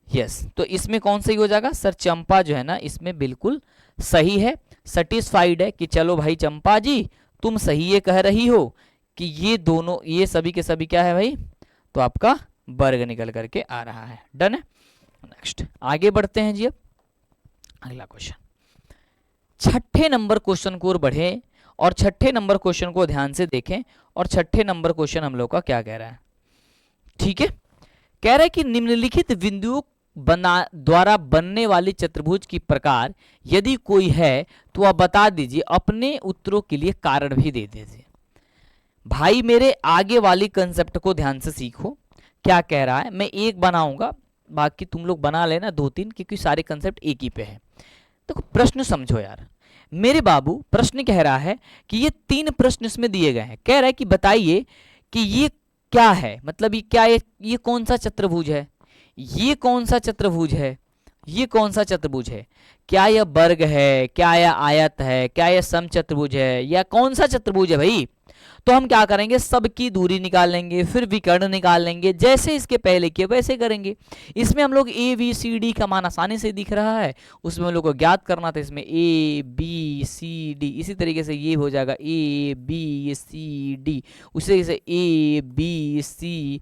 यस तो इसमें कौन सही हो जाएगा सर, चंपा जो है ना इसमें बिल्कुल सही है, सेटिस्फाइड है कि चलो भाई चंपा जी तुम सही ये कह रही हो कि ये दोनों ये सभी के सभी क्या है भाई, तो आपका वर्ग निकल करके आ रहा है, डन है। नेक्स्ट आगे बढ़ते हैं जी, अब अगला क्वेश्चन, छठे नंबर क्वेश्चन को और बढ़े और छठे नंबर क्वेश्चन को ध्यान से देखें और छठे नंबर क्वेश्चन हम लोग का क्या कह रहा है। ठीक है, कह रहा है कि निम्नलिखित बिंदुओं द्वारा बनने वाली चतुर्भुज की प्रकार यदि कोई है तो वह बता दीजिए, अपने उत्तरों के लिए कारण भी दे दीजिए। भाई मेरे आगे वाली कंसेप्ट को ध्यान से सीखो। क्या कह रहा है, मैं एक बनाऊंगा, बाकी तुम लोग बना लेना दो तीन, क्योंकि सारे कंसेप्ट एक ही पे है। देखो प्रश्न समझो यार मेरे बाबू, प्रश्न कह रहा है कि ये तीन प्रश्न इसमें दिए गए हैं। कह रहा है कि बताइए कि ये क्या है, मतलब ये क्या है, ये कौन सा चतुर्भुज है, ये कौन सा चतुर्भुज है, ये कौन सा चतुर्भुज है, क्या यह वर्ग है, क्या यह आयत है, क्या यह समचतुर्भुज है, या कौन सा चतुर्भुज है भाई। तो हम क्या करेंगे, सबकी दूरी निकाल लेंगे, फिर विकर्ण निकाल लेंगे, जैसे इसके पहले किए वैसे करेंगे। इसमें हम लोग ए बी सी डी का मान आसानी से दिख रहा है, उसमें हम लोग को ज्ञात करना था, इसमें ए बी सी डी, इसी तरीके से ये हो जाएगा ए बी सी डी, उसी तरीके से ए बी सी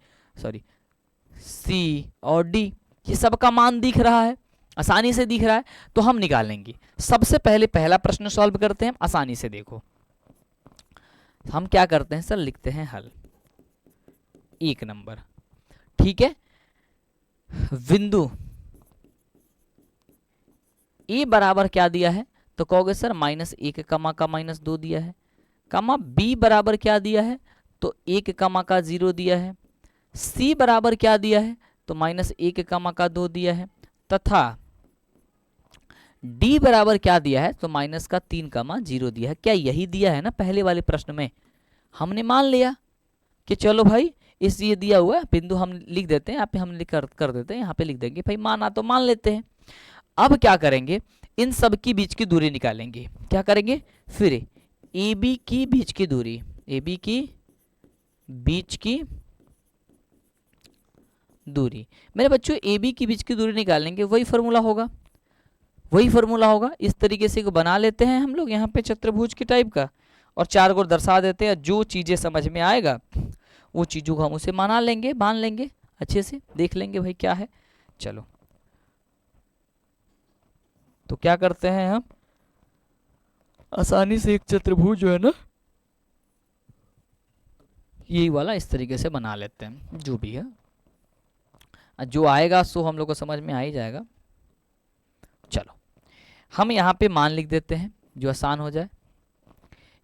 सी और डी, ये सबका मान दिख रहा है, आसानी से दिख रहा है, तो हम निकालेंगे। सबसे पहले पहला प्रश्न सॉल्व करते हैं, आसानी से देखो। हम क्या करते हैं सर, लिखते हैं हल, एक नंबर। ठीक है, बिंदु ए बराबर क्या दिया है, तो कहोगे सर -1 कमा का -2 दिया है, कमा बी बराबर क्या दिया है, तो 1 कमा का 0 दिया है, सी बराबर क्या दिया है, तो -1 कमा का 2 दिया है, तथा डी बराबर क्या दिया है, तो -3 कमा 0 दिया है। क्या यही दिया है ना पहले वाले प्रश्न में, हमने मान लिया कि चलो भाई इस ये दिया हुआ है बिंदु हम लिख देते हैं, यहाँ पे हम लिख कर देते हैं, यहाँ पे लिख देंगे भाई, माना तो मान लेते हैं। अब क्या करेंगे, इन सब की बीच की दूरी निकालेंगे। क्या करेंगे, फिर ए बी की बीच की दूरी, ए बी की बीच की दूरी, मेरे बच्चों ए बी की बीच की दूरी निकालेंगे, वही फॉर्मूला होगा, वही फॉर्मूला होगा। इस तरीके से बना लेते हैं हम लोग यहाँ पे चतुर्भुज की टाइप का, और चार को दर्शा देते हैं। जो चीजें समझ में आएगा वो चीजों को हम उसे मना लेंगे, मान लेंगे, अच्छे से देख लेंगे भाई क्या है। चलो तो क्या करते हैं हम, आसानी से एक चतुर्भुज जो है ना यही वाला इस तरीके से बना लेते हैं, जो भी है जो आएगा सो हम लोग को समझ में आ ही जाएगा। चलो हम यहाँ पे मान लिख देते हैं जो आसान हो जाए।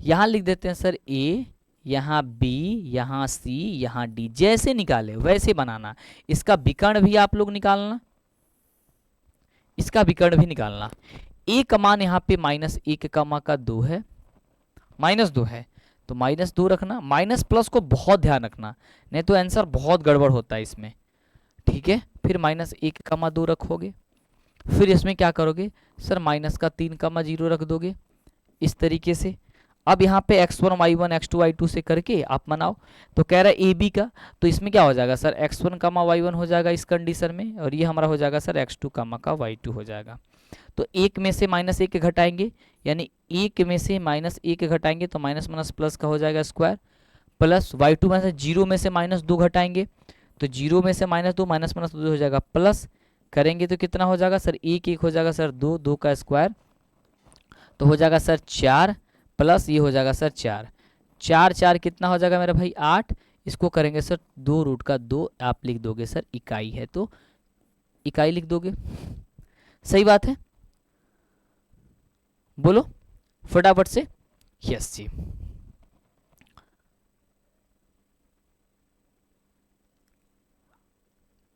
यहाँ लिख देते हैं सर ए, यहाँ बी, यहाँ सी, यहाँ डी, जैसे निकाले वैसे बनाना। इसका विकर्ण भी आप लोग निकालना, इसका विकर्ण भी निकालना। ए का मान यहाँ पे -1 कमा का 2 है, -2 है तो -2 रखना, माइनस प्लस को बहुत ध्यान रखना, नहीं तो आंसर बहुत गड़बड़ होता है इसमें। ठीक है, फिर -1 कमा 2 रखोगे, फिर इसमें क्या करोगे सर, -3 कमा 0 रख दोगे इस तरीके से। अब यहाँ पे x1 y1 x2 y2 से करके आप बनाओ। तो कह रहा है ए बी का, तो इसमें क्या हो जाएगा सर, x1 कमा y1 हो जाएगा इस कंडीशन में, और ये हमारा हो जाएगा सर x2 कमा का y2 हो जाएगा। तो एक में से -1 घटाएंगे, यानी एक में से -1 घटाएंगे तो माइनस माइनस प्लस का हो जाएगा स्क्वायर, प्लस y2 में से 0 में से -2 घटाएंगे तो 0 में से -2 माइनस माइनस 2 हो जाएगा, प्लस करेंगे तो कितना हो जाएगा सर, 1 हो जाएगा सर 2, 2 का स्क्वायर तो हो जाएगा सर 4, प्लस ये हो जाएगा सर 4, 4 4 कितना हो जाएगा मेरा भाई 8। इसको करेंगे सर 2√2, आप लिख दोगे सर इकाई है तो इकाई लिख दोगे, सही बात है, बोलो फटाफट से, यस जी।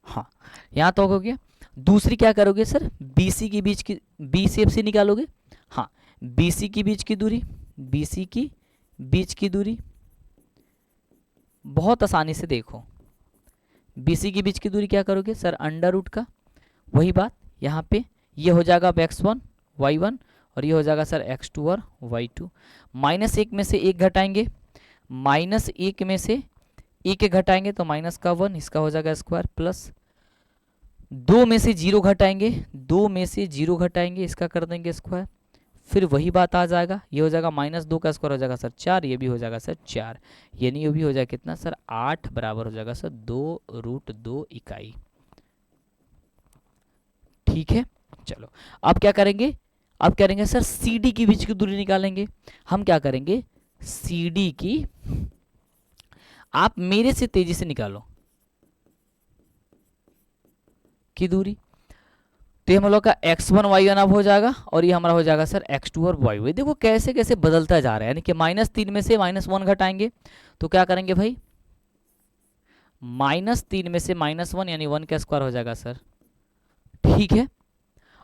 हाँ यहाँ तो हो गया। दूसरी क्या करोगे सर, BC की बीच की, बी से FC निकालोगे, हाँ BC की बीच की दूरी, BC की बीच की दूरी बहुत आसानी से देखो, BC की बीच की दूरी क्या करोगे सर, अंडर रूट का, वही बात यहाँ पे ये हो जाएगा अब x1 y1 और ये हो जाएगा सर x2 और y2। -1 में से 1 घटाएंगे, -1 में से 1 घटाएंगे तो माइनस का 1, इसका हो जाएगा स्क्वायर, प्लस 2 में से 0 घटाएंगे, 2 में से 0 घटाएंगे इसका कर देंगे स्क्वायर, फिर वही बात आ जाएगा, ये हो जाएगा -2 का स्क्वायर हो जाएगा सर 4, ये भी हो जाएगा सर 4, यानी ये भी हो जाएगा कितना सर 8 बराबर हो जाएगा सर 2√2 इकाई। ठीक है, चलो अब क्या करेंगे, अब क्या करेंगे सर, सी डी के बीच की दूरी निकालेंगे। हम क्या करेंगे, सी डी की, आप मेरे से तेजी से निकालो, की दूरी, तो ये हम लोग का x1 y1 अब हो जाएगा और ये हमारा हो जाएगा सर x2 और y1। देखो कैसे कैसे बदलता जा रहा है, यानी कि -3 में से -1 घटाएंगे तो क्या करेंगे भाई, -3 में से -1 यानी 1 का स्क्वायर हो जाएगा सर, ठीक है।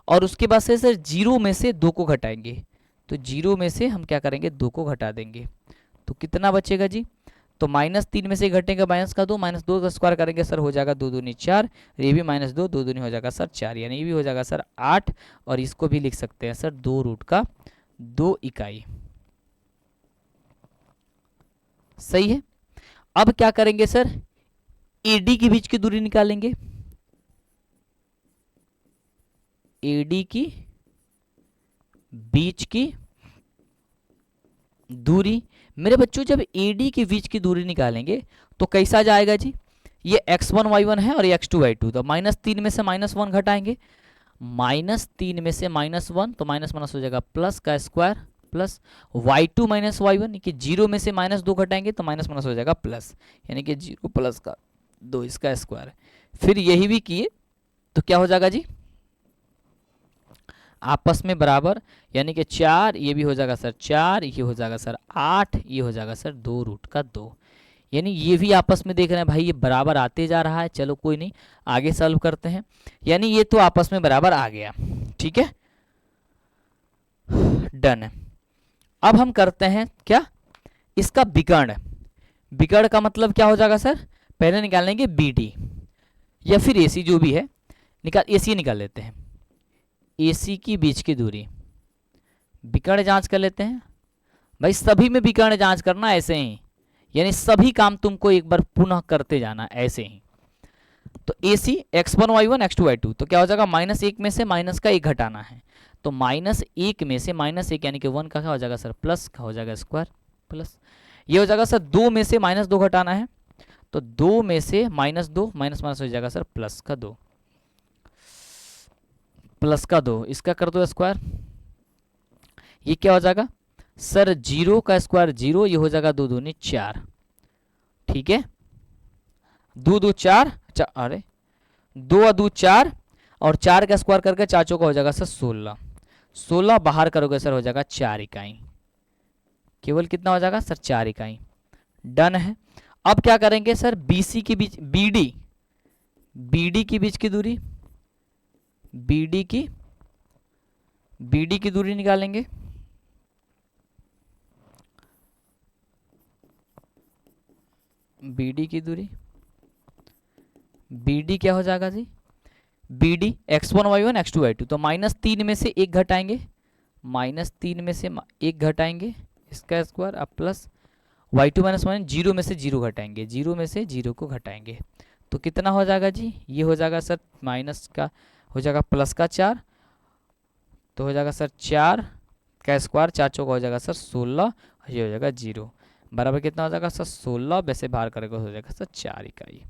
और उसके बाद से सर 0 में से 2 को घटाएंगे, तो 0 में से हम क्या करेंगे 2 को घटा देंगे, तो कितना बचेगा जी, तो -3 में से घटेगा -2, -2 का स्क्वायर करेंगे सर हो जाएगा 2 दूनी 4, ये भी -2, 2 दूनी हो जाएगा सर 4, यानी ये भी हो जाएगा सर 8, और इसको भी लिख सकते हैं सर 2√2 इकाई। सही है। अब क्या करेंगे सर, एडी के बीच की दूरी निकालेंगे, एडी की बीच की दूरी, मेरे बच्चों जब एडी के बीच की दूरी निकालेंगे तो कैसा जाएगा जी, ये x1 y1 है और ये x2 y2, तो -3 में से -1 घटाएंगे, -3 में से -1 तो माइनस माइनस हो जाएगा प्लस का square plus y2 minus y1, कि 0 में से -2 घटाएंगे तो माइनस माइनस हो जाएगा प्लस, यानी कि 0 प्लस का 2 इसका स्क्वायर। फिर यही भी किए तो क्या हो जाएगा जी, आपस में बराबर, यानी कि 4, ये भी हो जाएगा सर 4, ये हो जाएगा सर 8, ये हो जाएगा सर 2√2, यानी ये भी आपस में देख रहे हैं भाई ये बराबर आते जा रहा है। चलो कोई नहीं, आगे सॉल्व करते हैं, यानी ये तो आपस में बराबर आ गया, ठीक है, डन है। अब हम करते हैं क्या, इसका विकर्ण, विकर्ण का मतलब क्या हो जाएगा सर, पहले निकालेंगे बी डी या फिर ए सी जो भी है, ए सी निकाल लेते हैं, AC की बीच की दूरी, विकर्ण जांच कर लेते हैं भाई, सभी में विकर्ण जांच करना ऐसे ही, यानी सभी काम तुमको एक बार पुनः करते जाना ऐसे ही। तो AC x1 y1 x2 y2, तो क्या हो जाएगा, -1 में से माइनस का 1 घटाना है, तो -1 में से -1 यानी कि 1 का क्या हो जाएगा सर प्लस का हो जाएगा स्क्वायर प्लस, ये हो जाएगा सर 2 में से -2 घटाना है, तो 2 में से -2 माइनस माइनस हो जाएगा सर प्लस का 2, प्लस का 2, इसका कर दो स्क्वायर, ये क्या हो जाएगा सर 0 का स्क्वायर 0, ये हो जाएगा 2 दूनी 4, ठीक है, 2 2 4, अरे 2 2 4 और 4 का स्क्वायर करके 4 चौका हो जाएगा सर 16, 16 बाहर करोगे सर हो जाएगा 4 इकाई, केवल कितना हो जाएगा सर 4 इकाई, डन है। अब क्या करेंगे सर, BC के बीच BD के बीच की दूरी, BD की दूरी निकालेंगे, BD की दूरी, BD क्या हो जाएगा जी, BD x1 y1 x2 y2, तो -3 में से 1 घटाएंगे, -3 में से 1 घटाएंगे इसका स्क्वायर अब प्लस y2 माइनस 1, 0 में से 0 घटाएंगे, 0 में से 0 को घटाएंगे, तो कितना हो जाएगा जी, ये हो जाएगा सर माइनस का हो जाएगा प्लस का 4, तो हो जाएगा सर 4 का स्क्वायर, 4 चौका हो जाएगा सर 16, ये हो जाएगा 0, बराबर कितना हो जाएगा सर 16, वैसे बाहर करेगा हो जाएगा सर 4 इकाई,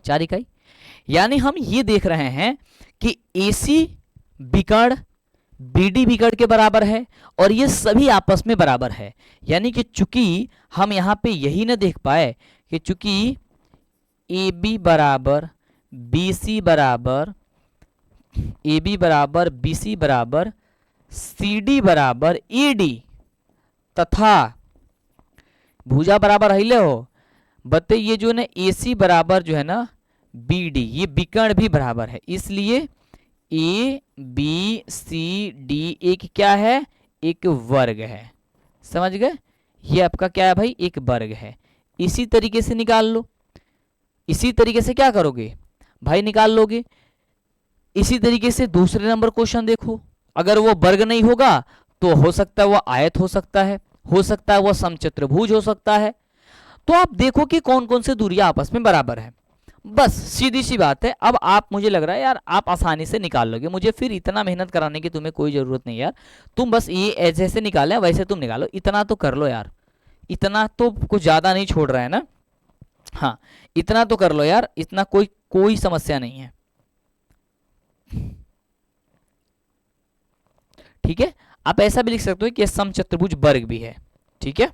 4 इकाई। यानी हम ये देख रहे हैं कि AC विकर्ण BD विकर्ण के बराबर है और ये सभी आपस में बराबर है, यानी कि चूंकि हम यहाँ पे यही ना देख पाए कि चूंकि AB बराबर BC बराबर BC बराबर CD बराबर AD तथा भुजा बराबर हिले हो, बते ये जो ना AC बराबर जो है ना BD, ये विकर्ण भी बराबर है, इसलिए ABCD एक क्या है, एक वर्ग है, समझ गए, ये आपका क्या है भाई, एक वर्ग है। इसी तरीके से निकाल लो, इसी तरीके से क्या करोगे भाई निकाल लोगे। इसी तरीके से दूसरे नंबर क्वेश्चन देखो, अगर वो वर्ग नहीं होगा तो हो सकता है वो आयत हो सकता है वो समचतुर्भुज हो सकता है, तो आप देखो कि कौन कौन से दूरियां आपस में बराबर है, बस सीधी सी बात है। अब आप, मुझे लग रहा है यार आप आसानी से निकाल लोगे, मुझे फिर इतना मेहनत कराने की तुम्हें कोई जरूरत नहीं यार, तुम बस ये जैसे निकाले वैसे तुम निकालो, इतना तो कर लो यार, इतना तो कुछ ज्यादा नहीं छोड़ रहा है ना, हाँ इतना तो कर लो यार, इतना कोई समस्या नहीं है। ठीक है, आप ऐसा भी लिख सकते हो कि समचतुर्भुज वर्ग भी है। ठीक है,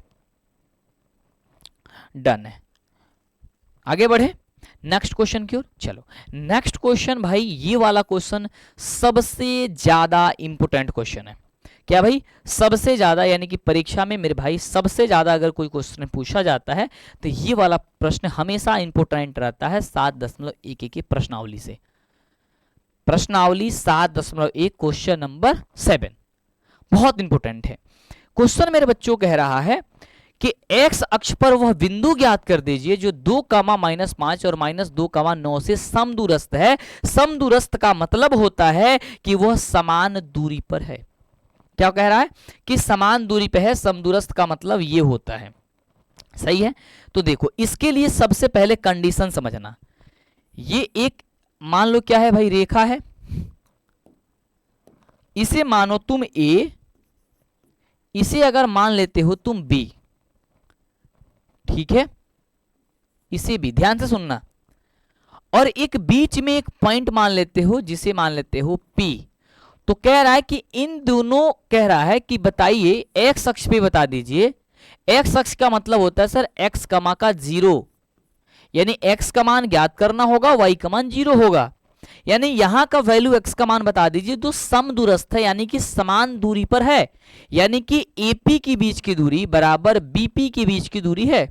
डन है। आगे बढ़े नेक्स्ट क्वेश्चन की ओर। चलो नेक्स्ट क्वेश्चन भाई, ये वाला क्वेश्चन सबसे ज्यादा इंपोर्टेंट क्वेश्चन है। क्या भाई, सबसे ज्यादा, यानी कि परीक्षा में मेरे भाई सबसे ज्यादा अगर कोई क्वेश्चन पूछा जाता है तो ये वाला प्रश्न हमेशा इंपोर्टेंट रहता है 7.11 की प्रश्नावली से। प्रश्नावली 7.1 क्वेश्चन नंबर 7 बहुत इंपोर्टेंट है। क्वेश्चन मेरे बच्चों कह रहा है कि x अक्ष पर वह बिंदु ज्ञात कर दीजिए जो 2, -5 और -2, 9 से समदूरस्थ है। समदूरस्थ का मतलब होता है कि वह समान दूरी पर है। क्या कह रहा है कि समान दूरी पे है, समदूरस्थ का मतलब ये होता है। सही है, तो देखो इसके लिए सबसे पहले कंडीशन समझना। ये एक मान लो क्या है भाई, रेखा है, इसे मानो तुम A, इसे अगर मान लेते हो तुम B, ठीक है, इसे भी ध्यान से सुनना, और एक बीच में एक पॉइंट मान लेते हो जिसे मान लेते हो P। तो कह रहा है कि इन दोनों, कह रहा है कि बताइए x अक्ष पे बता दीजिए। x अक्ष का मतलब होता है सर x कमा का 0, यानी x का मान ज्ञात करना होगा, y का मान 0 होगा, यानी यहां का वैल्यू x का मान बता दीजिए जो समदूरस्थ है, यानी कि समान दूरी पर है, यानी कि AP की बीच की दूरी बराबर BP की बीच की दूरी है।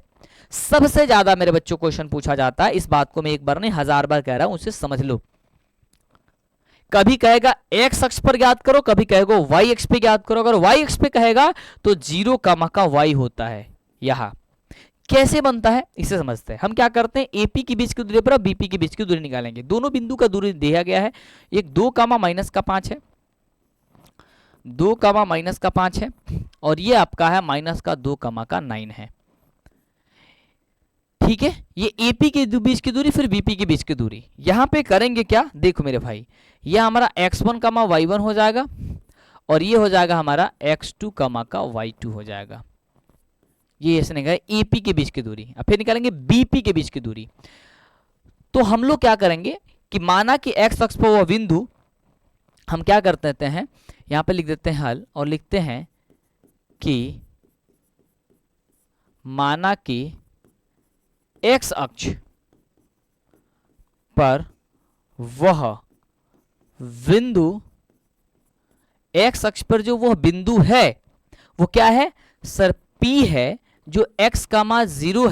सबसे ज्यादा मेरे बच्चों क्वेश्चन पूछा जाता है, इस बात को मैं एक बार नहीं 1000 बार कह रहा हूं, उसे समझ लो। कभी कहेगा x अक्ष पर ज्ञात करो, कभी कहेगा y अक्ष पे ज्ञात करो। अगर y अक्ष पे कहेगा तो 0, y होता है। यहां कैसे बनता है इसे समझते हैं। हम क्या करते हैं, AP की बीच की दूरी पर BP की बीच की दूरी निकालेंगे। दोनों बिंदु का दूरी दिया गया है, एक 2, -5 है, 2, -5 है, और ये आपका है -2, 9 है। ठीक है, ये AP के बीच की दूरी, फिर BP के बीच की दूरी। यहां पे करेंगे क्या, देखो मेरे भाई, ये हमारा x1, y1 हो जाएगा, और ये हो जाएगा हमारा x2, y2 हो जाएगा। ये ऐसे निकालेंगे AP के बीच की दूरी। अब फिर निकालेंगे BP के बीच की दूरी। तो हम लोग क्या करेंगे कि माना कि x अक्ष पर वह बिंदु, हम क्या कर देते हैं, यहां पे लिख देते हैं हल, और लिखते हैं कि माना कि x अक्ष पर वह बिंदु, x अक्ष पर जो वह बिंदु है वो क्या है सर, P है, जो x, 0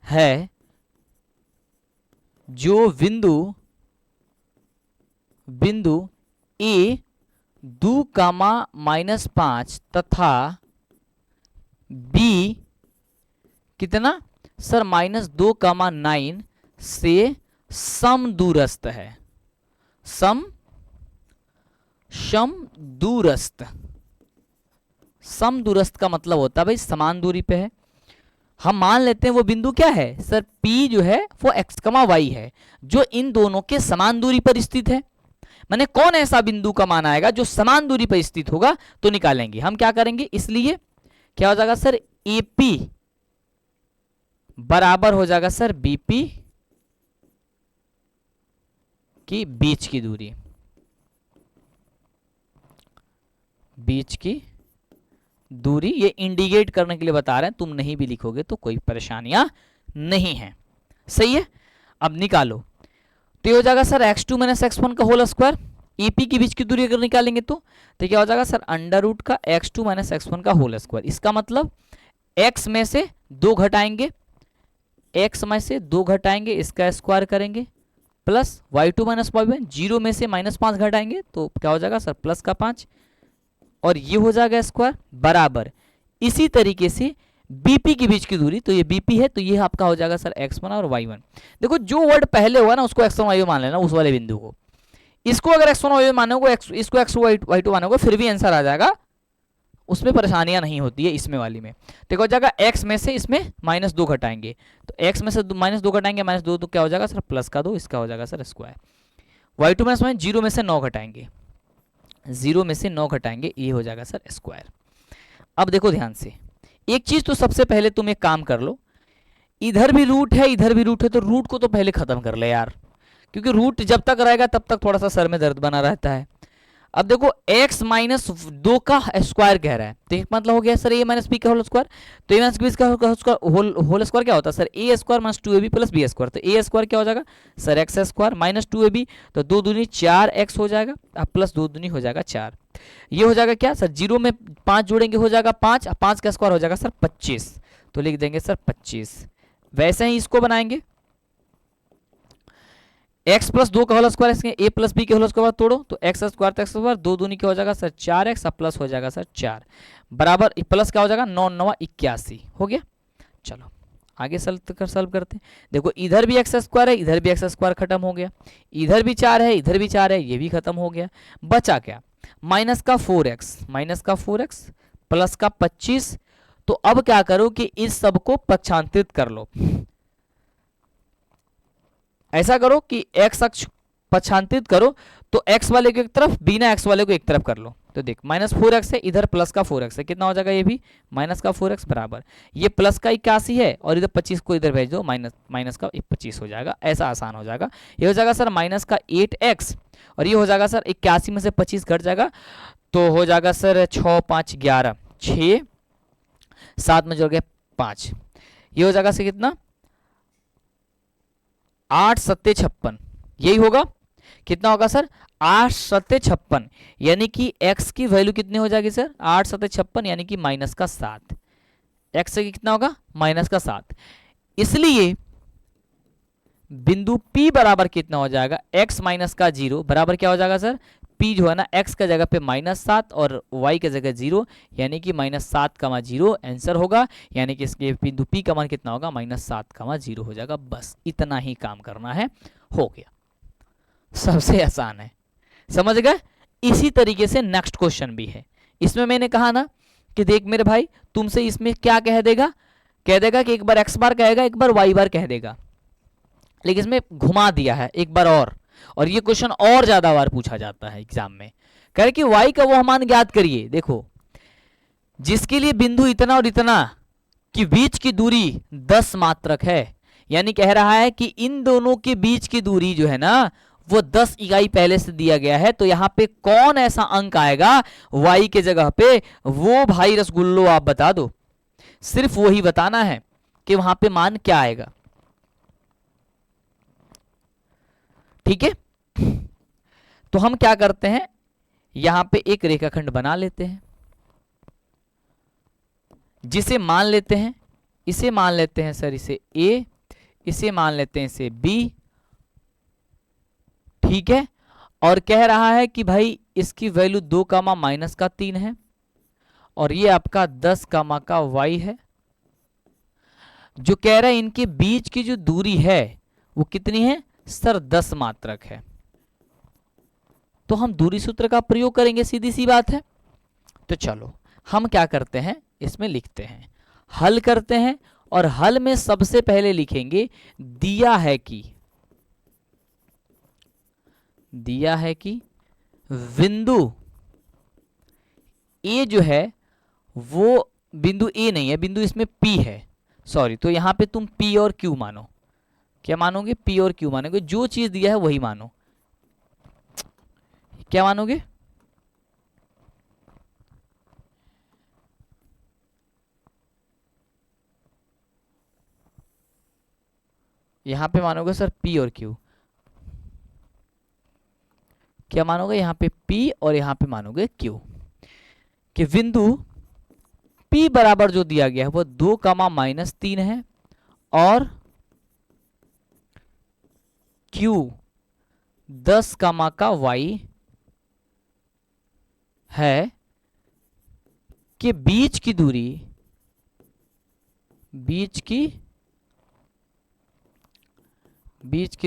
है, जो बिंदु A 2, -5 तथा B कितना सर -2, 9 से समदूरस्थ है। समदूरस्थ, समदूरस्थ का मतलब होता है भाई समान दूरी पे है। हम मान लेते हैं वो बिंदु क्या है सर, P जो है वो x, y है, जो इन दोनों के समान दूरी पर स्थित है। माने कौन ऐसा बिंदु का मान आएगा जो समान दूरी पर स्थित होगा, तो निकालेंगे। हम क्या करेंगे, इसलिए क्या हो जाएगा सर, AP बराबर हो जाएगा सर BP की बीच की दूरी, बीच की दूरी। ये इंडिकेट करने के लिए बता रहे हैं, तुम नहीं भी लिखोगे तो कोई परेशानियां नहीं है। सही है, अब निकालो। तो ये हो जाएगा सर x2 - x1 का होल स्क्वायर। AP की बीच की दूरी अगर निकालेंगे तो क्या हो जाएगा सर, अंडर रूट का x2 - x1 का होल स्क्वायर। इसका मतलब x में से 2 घटाएंगे, x में से 2 घटाएंगे, इसका स्क्वायर करेंगे, प्लस y2 - y1, 0 में से -5 घटाएंगे तो क्या हो जाएगा सर, प्लस का 5, और ये हो जाएगा स्क्वायर बराबर। इसी तरीके से BP की बीच की दूरी, तो ये BP है, तो ये आपका हो जाएगा सर x1 और y1। देखो जो वर्ड पहले होगा ना उसको x1 y1 मान लेना, उस वाले बिंदु को। इसको अगर x1 y1 मानोगे, इसको x2 y2 मानोगे, फिर भी आंसर आ जाएगा, उसमें परेशानियां नहीं होती है इसमें वाली में। देखो हो जाएगा x में से इसमें -2 घटाएंगे, तो x में से -2 घटाएंगे, -2 तो क्या हो जाएगा सर, प्लस का 2, इसका हो जाएगा सर स्क्वायर। y2 में 0 में से 9 घटाएंगे, 0 में से 9 घटाएंगे, ये हो जाएगा सर स्क्वायर। अब देखो ध्यान से, एक चीज तो सबसे पहले तुम एक काम कर लो, इधर भी रूट है, इधर भी रूट है, तो रूट को तो पहले खत्म कर ले यार। क्योंकि रूट जब तक रहेगा तब तक थोड़ा सा सर में दर्द बना रहता है। अब देखो x माइनस 2 का स्क्वायर कह रहा है, तो एक मतलब हो गया सर a माइनस बी का होल स्क्वायर। तो a माइनस बी का होल स्क्वायर क्या होता है sir, a square minus 2ab plus b square. तो a स्क्वायर क्या हो जाएगा sir x square minus 2ab, तो 2 दूनी 4x हो जाएगा, अब प्लस 2 दूनी हो जाएगा 4। ये हो जाएगा क्या सर, 0 में 5 जोड़ेंगे हो जाएगा 5, 5 का स्क्वायर हो जाएगा सर 25, तो लिख देंगे सर 25। वैसे ही इसको बनाएंगे, x प्लस 2 का whole square a plus B के होल स्क्वायर तोड़ो, तो x स्क्वायर तो x स्क्वायर, 2 दूनी क्या हो जाएगा सर 4x, प्लस हो जाएगा सर 4 बराबर प्लस क्या हो जाएगा 9 9 81 हो गया। चलो आगे सॉल्व करते हैं। देखो इधर भी एक्स स्क्वायर है, इधर भी एक्स स्क्वायर खत्म हो गया, इधर भी 4 है, इधर भी 4 है, ये भी खत्म हो गया। बचा क्या, माइनस का 4x प्लस का 25। तो अब क्या करो कि इस सब को पक्षांतरित कर लो। ऐसा करो कि x अक्ष पक्षांतरित करो, तो x वाले को एक तरफ, बिना x वाले को एक तरफ कर लो। तो देख माइनस 4x है, इधर प्लस का 4x है, कितना हो जाएगा ये भी माइनस का 4x बराबर, ये प्लस का 81 है और इधर 25 को इधर भेज दो, माइनस का 25 हो जाएगा। ऐसा आसान हो जाएगा। ये हो जाएगा सर माइनस का 8x और ये हो जाएगा सर 81 में से 25 घट जाएगा, तो हो जाएगा सर 6 5 11, 6 7 में जोड़ गया 5, ये हो जाएगा सर कितना 8 7 56, यही होगा। कितना होगा सर 8 7 56, यानी कि x की वैल्यू कितनी हो जाएगी सर 8 7 56, यानी कि माइनस का 7। x कितना होगा माइनस का 7। इसलिए बिंदु P बराबर कितना हो जाएगा x माइनस का 0 बराबर क्या हो जाएगा सर, P जो है ना x का जगह पे -7 और y के जगह 0, यानी कि -7 का 0 आंसर होगा। यानी कि इसके बिंदु P का मान कितना होगा -7 का 0 हो जाएगा। बस इतना ही काम करना है, हो गया, सबसे आसान है, समझ गए। इसी तरीके से नेक्स्ट क्वेश्चन भी है। इसमें मैंने कहा ना कि देख मेरे भाई तुमसे इसमें क्या कह देगा कि एक बार x बार कहेगा, एक बार y बार कह देगा, लेकिन इसमें घुमा दिया है एक बार और ये क्वेश्चन और ज्यादा बार पूछा जाता है एग्जाम में। कह रहे कि y का वो मान ज्ञात करिए। देखो जिसके लिए बिंदु इतना और इतना कि बीच की दूरी 10 मात्रक है, यानी कह रहा है कि इन दोनों के बीच की दूरी जो है ना वो 10 इकाई पहले से दिया गया है। तो यहां पे कौन ऐसा अंक आएगा y के जगह पे, वो भाई रसगुल्लो आप बता दो, सिर्फ वही बताना है कि वहां पे मान क्या आएगा। ठीक है, तो हम क्या करते हैं, यहां पे एक रेखाखंड बना लेते हैं, जिसे मान लेते हैं, इसे मान लेते हैं सर इसे a, इसे मान लेते हैं इसे b, ठीक है। और कह रहा है कि भाई इसकी वैल्यू 2 कामा माइनस का 3 है और ये आपका 10 कामा का y है। जो कह रहा है इनके बीच की जो दूरी है वो कितनी है सर 10 मात्रक है। तो हम दूरी सूत्र का प्रयोग करेंगे, सीधी सी बात है। तो चलो हम क्या करते हैं, इसमें लिखते हैं, हल करते हैं। और हल में सबसे पहले लिखेंगे दिया है कि बिंदु ए जो है वो बिंदु ए नहीं है, बिंदु इसमें P है, सॉरी। तो यहां पे तुम P और Q मानो, क्या मानोगे P और Q मानोगे, जो चीज दिया है वही मानो। क्या मानोगे, यहां पे मानोगे सर P और Q, क्या मानोगे यहां पे P और यहां पे मानोगे Q। कि बिंदु P बराबर जो दिया गया है वो 2 कामा माइनस 3 है और Q 10 कामा का y है, कि बीच की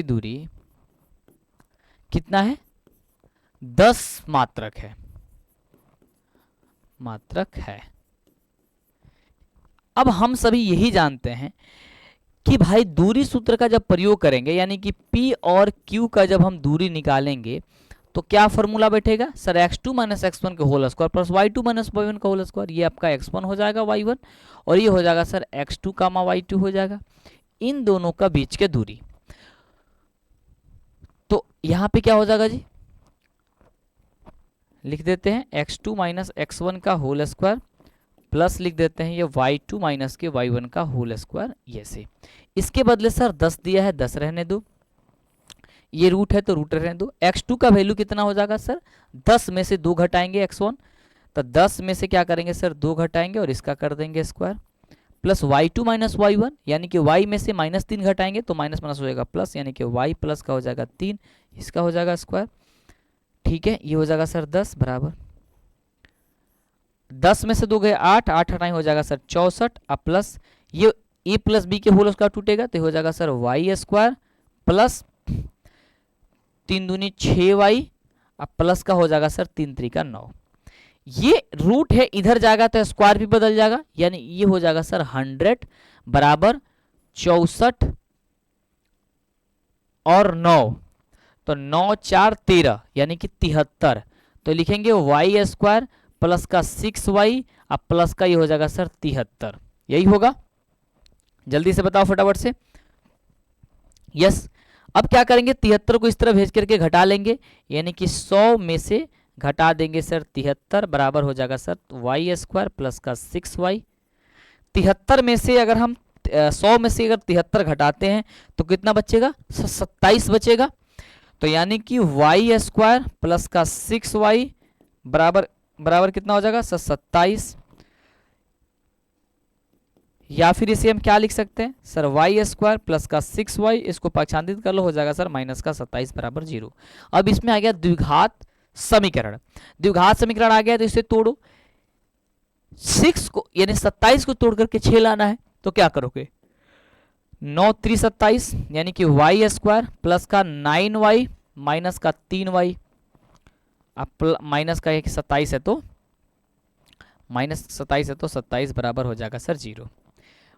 दूरी कितना है 10 मात्रक है। अब हम सभी यही जानते हैं कि भाई दूरी सूत्र का जब प्रयोग करेंगे, यानी कि P और Q का जब हम दूरी निकालेंगे तो क्या फॉर्मूला बैठेगा सर x2 माइनस x1 के whole square plus y2 minus y1 का होल स्क्वायर। ये आपका x1 हो जाएगा y1 और ये हो जाएगा सर x2 कामा y2 हो जाएगा, इन दोनों का बीच के दूरी। यहाँ पे क्या हो जाएगा जी, लिख देते हैं x2 माइनस x1 का होल स्क्वायर प्लस लिख देते हैं ये y2 माइनस के y1 का होल स्क्वायर, ये से। इसके बदले सर 10 दिया है, 10 रहने दो, ये रूट है तो रूट रहने दो। x2 का वैल्यू कितना हो जाएगा सर, 10 में से 2 घटाएंगे x1, तो 10 में से क्या करेंगे सर 2 घटाएंगे और इसका कर देंगे square, plus y2 minus y1 यानी कि y में से -3 घटाएंगे तो माइनस माइनस हो जाएगा प्लस, यानी कि y प्लस का हो जाएगा 3, इसका हो जाएगा स्क्वायर। ठीक है, ये हो जाएगा सर 10 बराबर 10 में से 2 गए 8, 8 हटाएं हो जाएगा सर 64, अब प्लस ये a प्लस बी के होल स्क्वायर टूटेगा तो हो जाएगा सर y स्क्वायर प्लस 3 दूनी 6y, अब प्लस का हो जाएगा सर 3 3 का 9। ये रूट है इधर जाएगा तो स्क्वायर भी बदल जाएगा, यानी ये हो जाएगा सर 100 बराबर 64 और 9, तो 9 4 13 यानी कि 73, तो लिखेंगे y स्क्वायर प्लस का 6y अब प्लस का ये हो जाएगा सर 73, यही होगा। जल्दी से बताओ फटाफट से। यस, अब क्या करेंगे 73 को इस तरह भेज करके घटा लेंगे, यानी कि 100 में से घटा देंगे सर 73 बराबर हो जाएगा सर y स्क्वायर प्लस का 6y। 73 में से अगर हम 100 में से अगर 73 घटाते हैं तो कितना बचेगा, 27 बचेगा, तो यानी कि y स्क्वायर प्लस का 6y बराबर बराबर कितना हो जाएगा सर 27, या फिर इसे हम क्या लिख सकते हैं सर y स्क्वायर प्लस का 6y, इसको पक्षांतरित कर लो हो जाएगा सर माइनस का 27 बराबर 0। अब इसमें आ गया द्विघात समीकरण, द्विघात समीकरण आ गया तो इसे तोड़ो, 6 को यानी 27 को तोड़ करके 6 लाना है तो क्या करोगे, 9 3 27 यानी कि y स्क्वायर प्लस का 9y माइनस का 3y, अब माइनस का 27 है तो माइनस 27 है तो 27 बराबर हो जाएगा सर 0।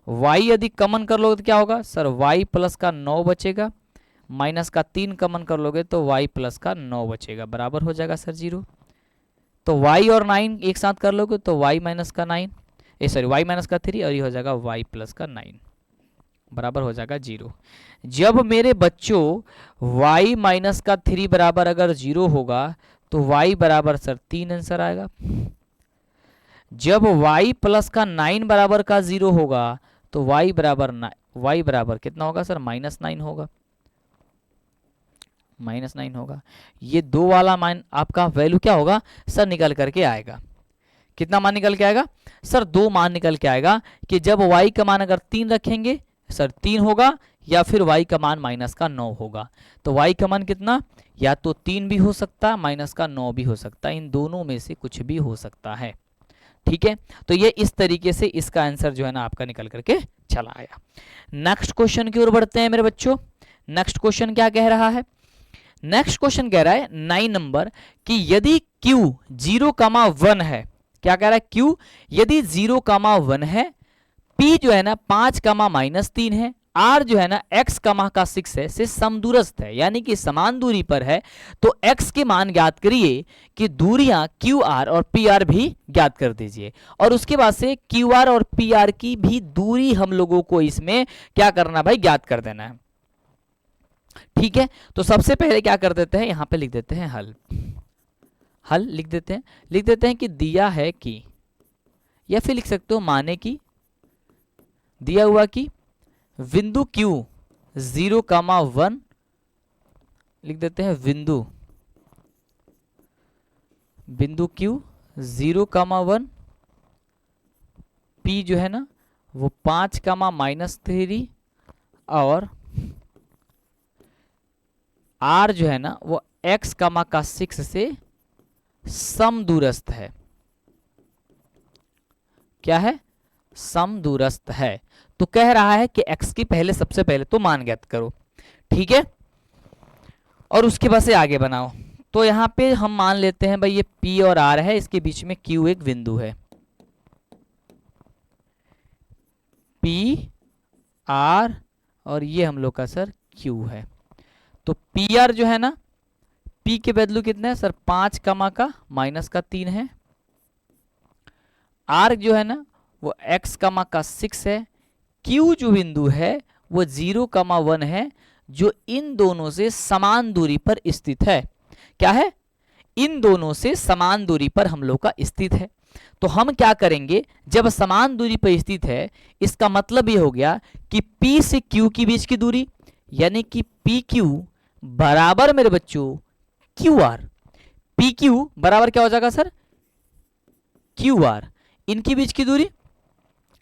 y यदि कॉमन कर लोगे तो क्या होगा सर y प्लस का 9 बचेगा, माइनस का 3 कॉमन कर लोगे तो y प्लस का 9 बचेगा बराबर हो जाएगा सर 0। तो y और 9 एक साथ कर लोगे तो y माइनस का 9 y माइनस का 3 और ये हो जाएगा y प्लस का 9 बराबर हो जाएगा 0। जब मेरे बच्चों y माइनस का 3 बराबर अगर 0 होगा तो y बराबर सर 3 आंसर आएगा। जब y प्लस का 9 बराबर का 0 होगा तो y बराबर कितना होगा सर -9 होगा, -9 होगा। ये 2 वाला मान आपका वैल्यू क्या होगा सर निकल करके आएगा, कितना मान निकल के आएगा सर 2 मान निकल के आएगा कि जब y का मान अगर 3 रखेंगे सर 3 होगा या फिर y का मान माइनस का 9 होगा। तो y का मान कितना, या तो 3 भी हो सकता माइनस का 9 भी हो सकता, इन दोनों में से कुछ भी हो सकता है। ठीक है, तो ये इस तरीके से इसका आंसर जो है ना आपका निकल करके चला आया। नेक्स्ट क्वेश्चन की ओर बढ़ते हैं मेरे बच्चों। नेक्स्ट क्वेश्चन क्या कह रहा है, नेक्स्ट क्वेश्चन कह रहा है 9 नंबर कि यदि q 0,1 है, क्या कह रहा है q यदि 0,1 है, p जो है ना 5,-3 है, r जो है ना x का 6 है से समदूरस्थ है यानी कि समान दूरी पर है, तो x के मान ज्ञात करिए कि दूरियां QR और PR भी ज्ञात कर दीजिए, और उसके बाद से QR और PR की भी दूरी हम लोगों को इसमें क्या करना भाई ज्ञात कर देना है। ठीक है, तो सबसे पहले क्या कर देते हैं यहाँ पे लिख देते हैं हल लिख देते हैं कि दिया है कि, या फिर लिख सकते हो माने कि दिया हुआ कि बिंदु Q 0,1 लिख देते हैं, बिंदु Q 0,1, P जो है ना वो 5,-3 और R जो है ना वो x का 6 से समदूरस्थ है। क्या है, समदूरस्थ है। तो कह रहा है कि x की सबसे पहले तो मान ज्ञात करो, ठीक है, और उसके बाद से आगे बनाओ। तो यहाँ पे हम मान लेते हैं भाई ये P और R है, इसके बीच में Q एक बिंदु है, P R और ये हम लोग का सर Q है। तो PR जो है ना P के वैल्यू कितना है सर 5,-3 है, R जो है ना वो x का 6 है, Q जो बिंदु है वो 0,1 है, जो इन दोनों से समान दूरी पर स्थित है। क्या है? इन दोनों से समान दूरी पर हम लोग का स्थित है। तो हम क्या करेंगे, जब समान दूरी पर स्थित है, इसका मतलब ये हो गया कि P से Q की बीच की दूरी, यानी कि PQ बराबर मेरे बच्चों QR। PQ बराबर क्या हो जाएगा सर? QR। इनकी बीच की दूरी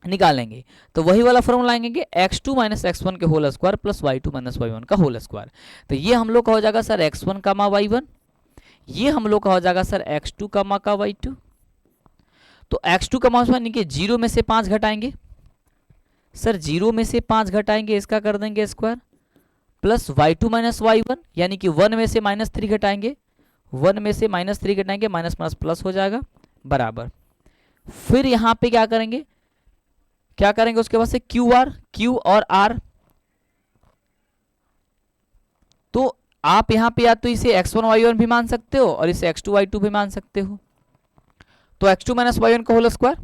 निकालेंगे तो वही वाला फॉर्मूला लाएंगे, x2 माइनस x1 के whole square plus y2 minus y1 का होल स्क्वायर। तो ये हम लोग का हो जाएगा सर x1 का y1, ये हम लोग का हो जाएगा सर x2 का y2। तो x2 का मान यानी कि 0 में से 5 घटाएंगे सर, 0 में से 5 घटाएंगे, इसका कर देंगे square, plus y2 minus y1 यानी कि 1 में से -3 घटाएंगे, 1 में से -3 घटाएंगे, माइनस प्लस प्लस हो जाएगा बराबर। फिर यहाँ पे क्या करेंगे, उसके बाद से Q और R। तो आप यहाँ पे या तो इसे x1 y1 भी मान सकते हो और इसे x2 y2 भी मान सकते हो। तो x2 माइनस y1 का होल स्क्वायर,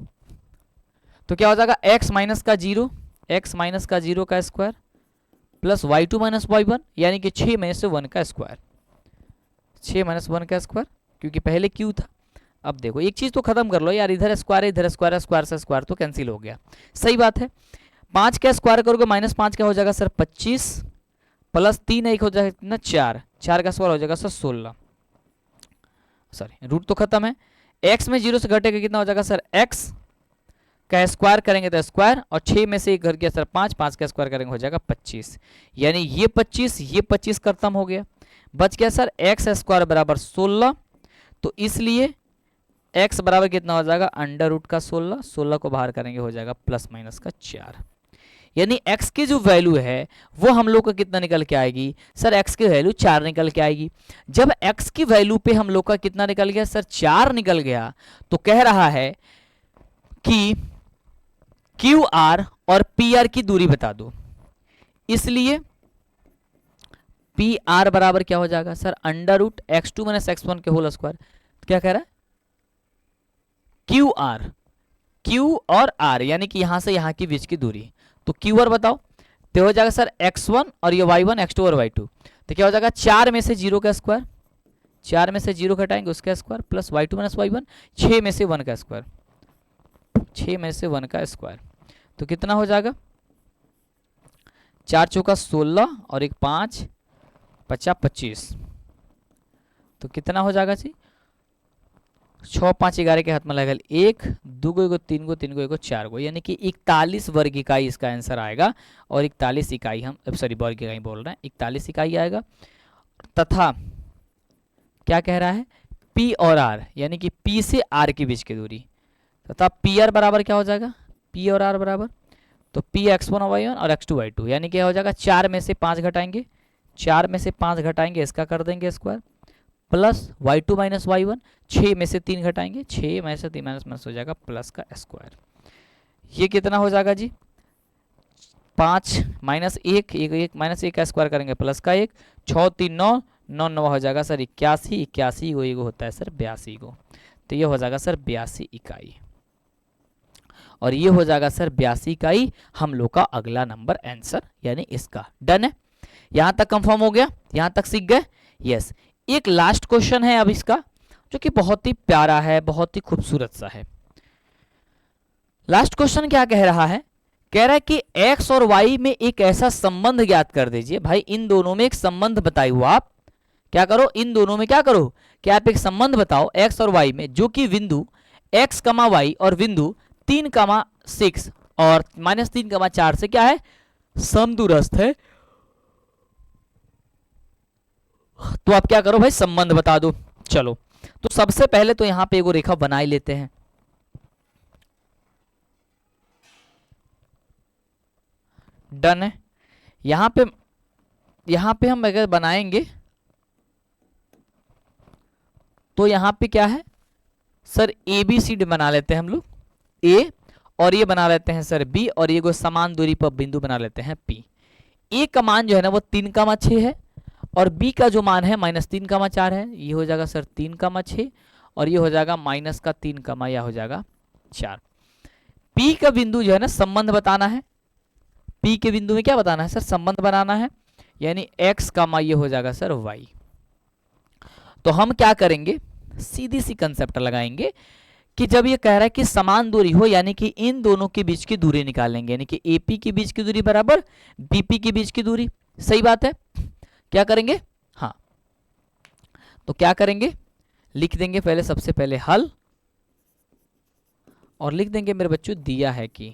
तो क्या हो जाएगा x माइनस का 0 का square plus y2 minus y1 यानी कि 6 में से 1 का स्क्वायर, 6 माइनस 1 का स्क्वायर, क्योंकि पहले Q था। अब देखो एक चीज तो खत्म कर लो यार, इधर स्क्वायर इधर स्क्वायर, स्क्वायर से स्क्वायर तो कैंसिल हो गया, सही बात है। 5 का स्क्वायर करोगे -5 क्या हो जाएगा सर 25, प्लस 3 एक हो जाएगा कितना 4 का स्क्वायर हो जाएगा सर 16, सॉरी रूट तो खत्म है। x में 0 से घटेगा कितना हो जाएगा सर x का स्क्वायर करेंगे तो स्क्वायर, और 6 में से एक घट गया सर 5 का स्क्वायर करेंगे हो जाएगा 25, यानी ये 25 खत्म हो गया, बच गया सर x स्क्वायर बराबर 16। तो इसलिए x बराबर कितना हो जाएगा अंडर रूट का 16 को बाहर करेंगे हो जाएगा प्लस माइनस का 4, यानी x की जो वैल्यू है वो हम लोग का कितना निकल के आएगी सर, x की वैल्यू 4 निकल के आएगी। जब x की वैल्यू पे हम लोग का कितना निकल गया सर 4 निकल गया, तो कह रहा है कि QR और PR की दूरी बता दो, इसलिए PR बराबर क्या हो जाएगा sir under root x2 minus x1 के होल स्क्वायर। क्या कह रहा है Q और R यानी कि यहां से यहां की बीच की दूरी, तो QR बताओ, तो हो जाएगा सर x1 और ये y1 x2 और y2, तो क्या हो जाएगा 4 में से 0 का स्क्वायर, 4 में से 0 घटाएंगे उसका square plus y2 minus y1, 6 में से 1 का स्क्वायर, 6 में से 1 का स्क्वायर, तो कितना हो जाएगा 4 चौका 16 और एक 5 50 25, तो कितना हो जाएगा जी 6 5 11 के हाथ में लगल 1 2 को 3 को 3 को 4 को, यानी कि 41 वर्ग इकाई इसका आंसर आएगा। और 41 इकाई हम सॉरी वर्ग इकाई बोल रहे हैं, 41 इकाई आएगा। तथा क्या कह रहा है P और R यानी कि P से R के बीच की दूरी, तथा PR बराबर क्या हो जाएगा P और R बराबर, तो P x1 y1 और x2 y2 यानी क्या हो जाएगा 4 में से 5 घटाएंगे, 4 में से 5 घटाएंगे इसका कर देंगे square, plus y2 minus y1, 6 में से 3 घटाएंगे, 6 में से 3 माइनस हो जाएगा प्लस का स्क्वायर। ये कितना हो जाएगा जी 5 माइनस 1 माइनस 1 का स्क्वायर करेंगे प्लस का 1, 6 3 9 9 9 हो जाएगा सर 81 वो एगो होता है सर 82 को, तो ये हो जाएगा सर 82 इकाई, और ये हो जाएगा सर 82 इकाई हम लोग का अगला नंबर आंसर यानी इसका। डन है, यहां तक कंफर्म हो गया, यहां तक सीख गए। यस, एक लास्ट क्वेश्चन है अब इसका जो कि बहुत ही प्यारा है, बहुत ही खूबसूरत सा है। लास्ट क्वेश्चन क्या कह रहा है, कह रहा है कि x और y में एक ऐसा संबंध ज्ञात कर दीजिए। भाई इन दोनों में एक संबंध बताई हुआ, आप क्या करो इन दोनों में क्या करो कि आप एक संबंध बताओ x और y में, जो कि बिंदु x, y और बिंदु 3, 6 और -3, 4 से क्या है समदूरस्थ है। तो आप क्या करो भाई संबंध बता दो। चलो तो सबसे पहले तो यहां पे एगो रेखा बना ही लेते हैं। डन है, यहां पे हम अगर बनाएंगे तो यहां पे क्या है सर ABCD बना लेते हैं हम लोग, A और ये बना लेते हैं सर B, और ये को समान दूरी पर बिंदु बना लेते हैं P। A का मान जो है ना वो 3, 6 है, और B का जो मान है -3, 4 है, ये हो जाएगा सर 3, 6 और ये हो जाएगा -3, या हो जाएगा 4। P का बिंदु जो है ना संबंध बताना है, P के बिंदु में क्या बताना है सर संबंध बनाना है। यानी x कामा ये हो जाएगा सर y। तो हम क्या करेंगे, सीधी सी कंसेप्ट लगाएंगे कि जब ये कह रहा है कि समान दूरी हो, यानी कि इन दोनों के बीच की दूरी निकालेंगे, यानी कि AP के बीच की दूरी बराबर BP के बीच की दूरी। सही बात है। क्या करेंगे, हाँ तो क्या करेंगे, लिख देंगे पहले, सबसे पहले हल, और लिख देंगे मेरे बच्चों दिया है कि,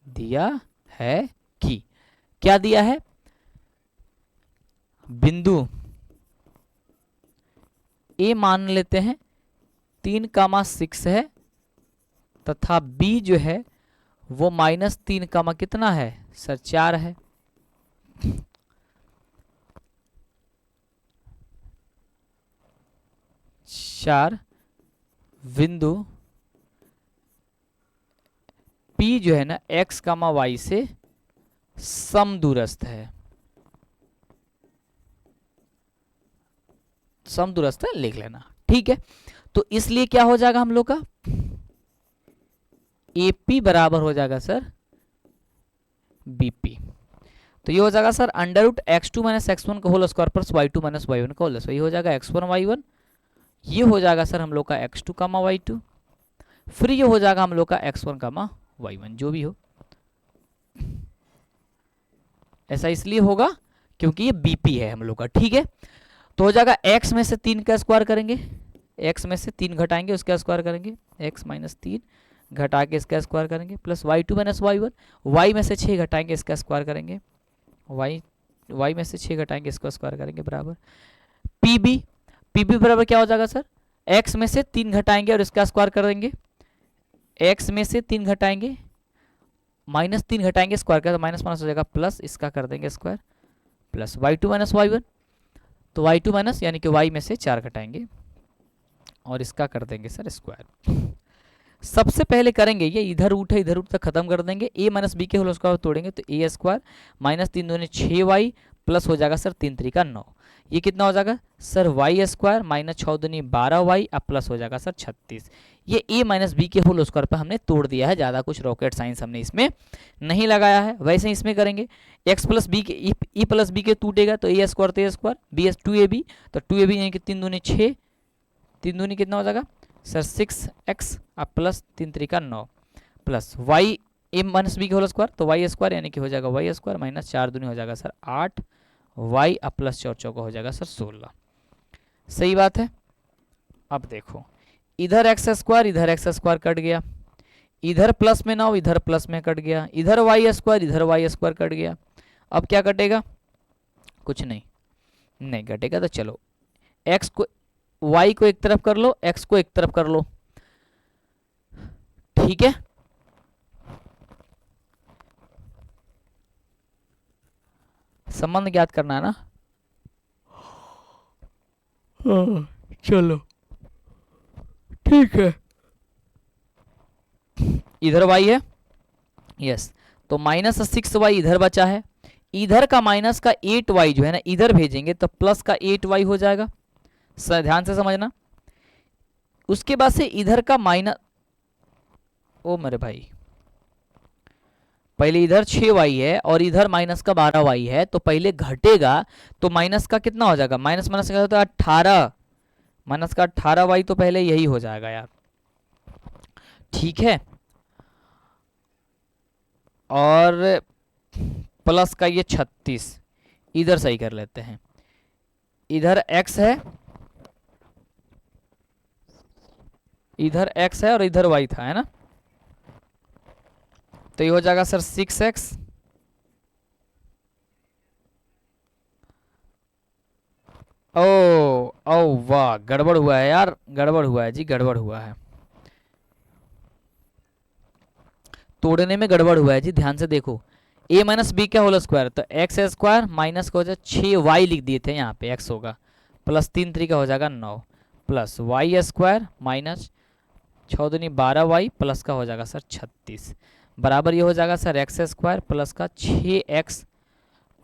दिया है कि, क्या दिया है, बिंदु ए मान लेते हैं 3,6 है, तथा बी जो है वो -3, कितना है सर 4 है। चार बिंदु P जो है ना x, y से समदूरस्थ है, समदूरस्थ है लिख लेना, ठीक है। तो इसलिए क्या हो जाएगा हम लोग का, AP बराबर हो जाएगा सर BP। तो ये हो जाएगा सर √x2 - x1 का whole square plus y2 - y1 का होल स्क्वायर, ये हो जाएगा x1 y1, ये हो जाएगा सर हम लोग का x2 y2, फिर ये हो जाएगा हम लोग का x1 y1, जो भी हो। ऐसा इसलिए होगा क्योंकि ये BP है हम लोग का, ठीक है। तो हो जाएगा x में से 3 का स्क्वायर करेंगे, x में से 3 घटाएंगे उसका स्क्वायर करेंगे, x - 3 घटा के इसका स्क्वायर करेंगे, प्लस y2 - y1, y में से 6 घटाएंगे इसका स्क्वायर करेंगे, y में से 6 घटाएंगे इसका स्क्वायर करेंगे, बराबर PB बराबर क्या हो जाएगा सर, x में से 3 घटाएंगे और इसका स्क्वायर कर देंगे, x में से 3 घटाएंगे -3 घटाएंगे स्क्वायर का, तो माइनस हो जाएगा, प्लस इसका कर देंगे स्क्वायर, प्लस y2 - y1, तो y2 माइनस यानी कि y में से 4 घटाएंगे और इसका कर देंगे सर स्क्वायर। सबसे पहले करेंगे ये इधर रूट है, इधर रूट तक खत्म कर देंगे, a - b के होल स्क्वायर तोड़ेंगे तो a स्क्वायर -3 दूनी 6y प्लस हो जाएगा सर 3 3 9, ये कितना हो जाएगा सर y स्क्वायर -6 दूनी 12y अब प्लस हो जाएगा सर 36। ये a - b के होल स्क्वायर पर हमने तोड़ दिया है, ज़्यादा कुछ रॉकेट साइंस हमने इसमें नहीं लगाया है। वैसे ही इसमें करेंगे x प्लस बी के e प्लस बी के टूटेगा तो a स्क्वायर तो a स्क्वायर, b 2ab, तो 2ab यानी कि 3 दूनी 6, 3 दूनी कितना हो जाएगा सर 6x अब plus 3 3 9 plus y a - b के होल स्क्वायर, तो y स्क्वायर यानी कि हो जाएगा y स्क्वायर -4 दूनी हो जाएगा सर 8 y अब प्लस 4 चौका हो जाएगा सर 16। सही बात है। अब देखो इधर x स्क्वायर इधर x स्क्वायर कट गया, इधर प्लस में 9 इधर प्लस में कट गया, इधर y स्क्वायर इधर y स्क्वायर कट गया। अब क्या कटेगा, कुछ नहीं कटेगा। तो चलो x को y को एक तरफ कर लो, x को एक तरफ कर लो, ठीक है। संबंध ज्ञात करना है ना, चलो ठीक है। इधर y है, यस, तो -6y इधर बचा है, इधर का माइनस का 8y जो है ना इधर भेजेंगे तो प्लस का 8y हो जाएगा, ध्यान से समझना। उसके बाद से इधर का माइनस, ओ मेरे भाई पहले इधर 6y है और इधर माइनस का 12y है, तो पहले घटेगा तो माइनस का कितना हो जाएगा, माइनस माइनस का होता है 18, माइनस का 18y तो पहले यही हो जाएगा यार, ठीक है। और प्लस का ये 36 इधर सही कर लेते हैं, इधर x है, इधर x है और इधर y था, है ना, तो ये हो जाएगा सर 6x ओ वाह गड़बड़ हुआ है यार, गड़बड़ हुआ है जी, गड़बड़ हुआ है, तोड़ने में गड़बड़ हुआ है जी, ध्यान से देखो। a - b का होल स्क्वायर, तो x स्क्वायर माइनस का हो जाए 6y लिख दिए थे, यहाँ पे x होगा प्लस 3 3 का हो जाएगा 9 प्लस y स्क्वायर माइनस 6 दूनी 12y प्लस का हो जाएगा सर 36, बराबर ये हो जाएगा सर x स्क्वायर प्लस का 6x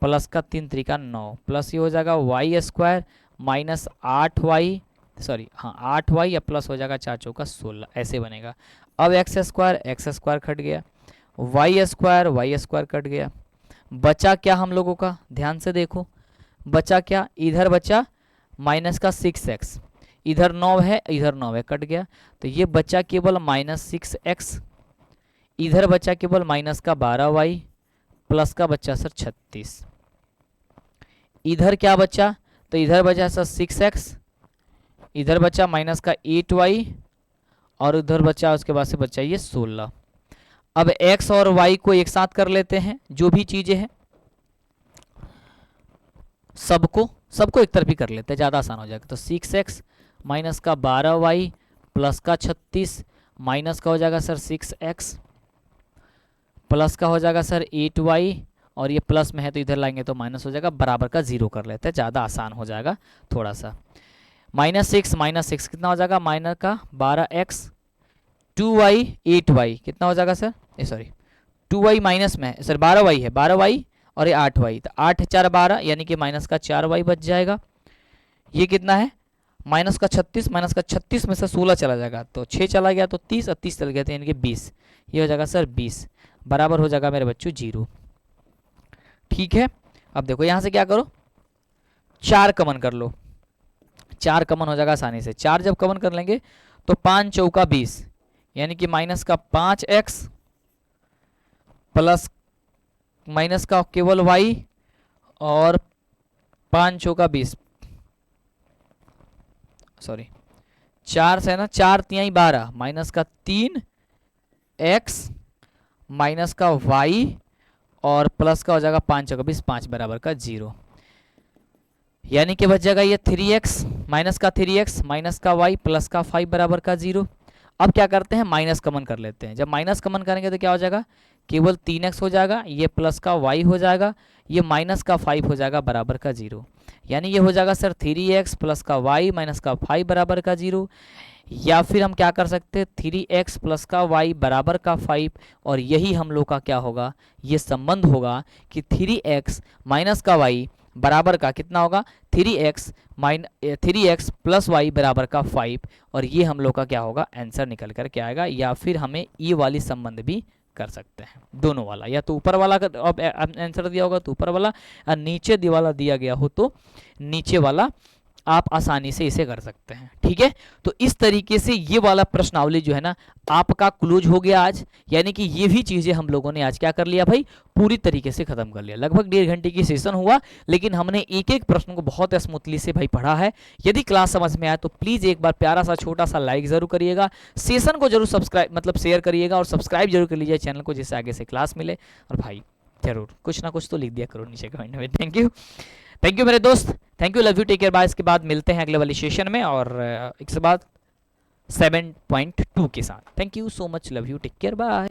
प्लस का 3 3 का 9 प्लस ये हो जाएगा y square minus 8y, sorry हाँ 8y या प्लस हो जाएगा 4 चौका 16, ऐसे बनेगा। अब x स्क्वायर कट गया, y स्क्वायर कट गया, बचा क्या हम लोगों का, ध्यान से देखो, बचा क्या, इधर बचा माइनस का 6x, इधर 9 है, इधर 9 है, कट गया, तो ये बचा केवल -6x, इधर बचा केवल माइनस का 12y, प्लस का बचा सर 36, इधर क्या बचा, तो इधर बचा सर 6x, इधर बचा माइनस का 8y, और उधर बचा उसके बाद से बचा ये 16। अब x और y को एक साथ कर लेते हैं, जो भी चीजें हैं सबको एक तरफ ही कर लेते हैं, ज़्यादा आसान हो जाएगा। तो 6x माइनस का 12y प्लस का 36 माइनस का हो जाएगा सर 6x, प्लस का हो जाएगा सर 8y, और ये प्लस में है तो इधर लाएंगे तो माइनस हो जाएगा, बराबर का 0 कर लेते हैं, ज़्यादा आसान हो जाएगा थोड़ा सा। -6 कितना हो जाएगा, माइनस का 12x, 2y 8y कितना हो जाएगा सर, ये सॉरी 2y माइनस में है सर, 12y है, 12y और ये 8y, तो 8 4 12 यानी कि माइनस का 4y बच जाएगा। ये कितना है, माइनस का 36, माइनस का 36 में से 16 चला जाएगा तो 6 चला गया तो 30, और 30 चल गया तो यानी कि 20, ये हो जाएगा सर 20, बराबर हो जाएगा मेरे बच्चों 0। ठीक है, अब देखो यहाँ से क्या करो, 4 कमन कर लो, 4 कमन हो जाएगा आसानी से, 4 जब कमन कर लेंगे तो 5 चौका 20, यानी कि माइनस का 5x प्लस माइनस का केवल y, और 5 चौका 20, सॉरी 4 से है ना, 4 तिहाई 12 माइनस का 3x माइनस का y, और प्लस का हो जाएगा 5 चौका 20, 5 बराबर का 0, यानी कि बच जाएगा ये 3x माइनस का 3x माइनस का y प्लस का 5 बराबर का 0। अब क्या करते हैं, माइनस कमन कर लेते हैं, जब माइनस कमन करेंगे तो क्या हो जाएगा, केवल 3x हो जाएगा, ये प्लस का y हो जाएगा, ये माइनस का 5 हो जाएगा बराबर का 0, यानी ये हो जाएगा सर 3x प्लस का y माइनस का 5 बराबर का 0। या फिर हम क्या कर सकते हैं, 3x प्लस का y बराबर का 5, और यही हम लोग का क्या होगा, ये संबंध होगा कि 3x माइनस का y बराबर का कितना होगा, 3x प्लस y बराबर का 5, और ये हम लोग का क्या होगा, आंसर निकल कर के आएगा। या फिर हमें ये वाली संबंध भी कर सकते हैं, दोनों वाला, या तो ऊपर वाला का आंसर दिया होगा तो ऊपर वाला, और नीचे वाला दिया गया हो तो नीचे वाला, आप आसानी से इसे कर सकते हैं। ठीक है, तो इस तरीके से ये वाला प्रश्नावली जो है ना आपका क्लोज हो गया आज, यानी कि ये भी चीजें हम लोगों ने आज क्या कर लिया भाई, पूरी तरीके से खत्म कर लिया। लगभग 1.5 घंटे की सेशन हुआ, लेकिन हमने एक एक प्रश्न को बहुत स्मूथली से भाई पढ़ा है। यदि क्लास समझ में आया तो प्लीज एक बार प्यारा सा छोटा सा लाइक जरूर करिएगा, सेशन को जरूर सब्सक्राइब मतलब शेयर करिएगा, और सब्सक्राइब जरूर कर लीजिए चैनल को, जिससे आगे से क्लास मिले। और भाई जरूर कुछ ना कुछ तो लिख दिया करो नीचे कमेंट में। थैंक यू मेरे दोस्त, thank you, love you, take care, bye. इसके बाद मिलते हैं अगले वाली सेशन में, और इसके बाद 7.2 के साथ। Thank you so much, love you, take care, bye.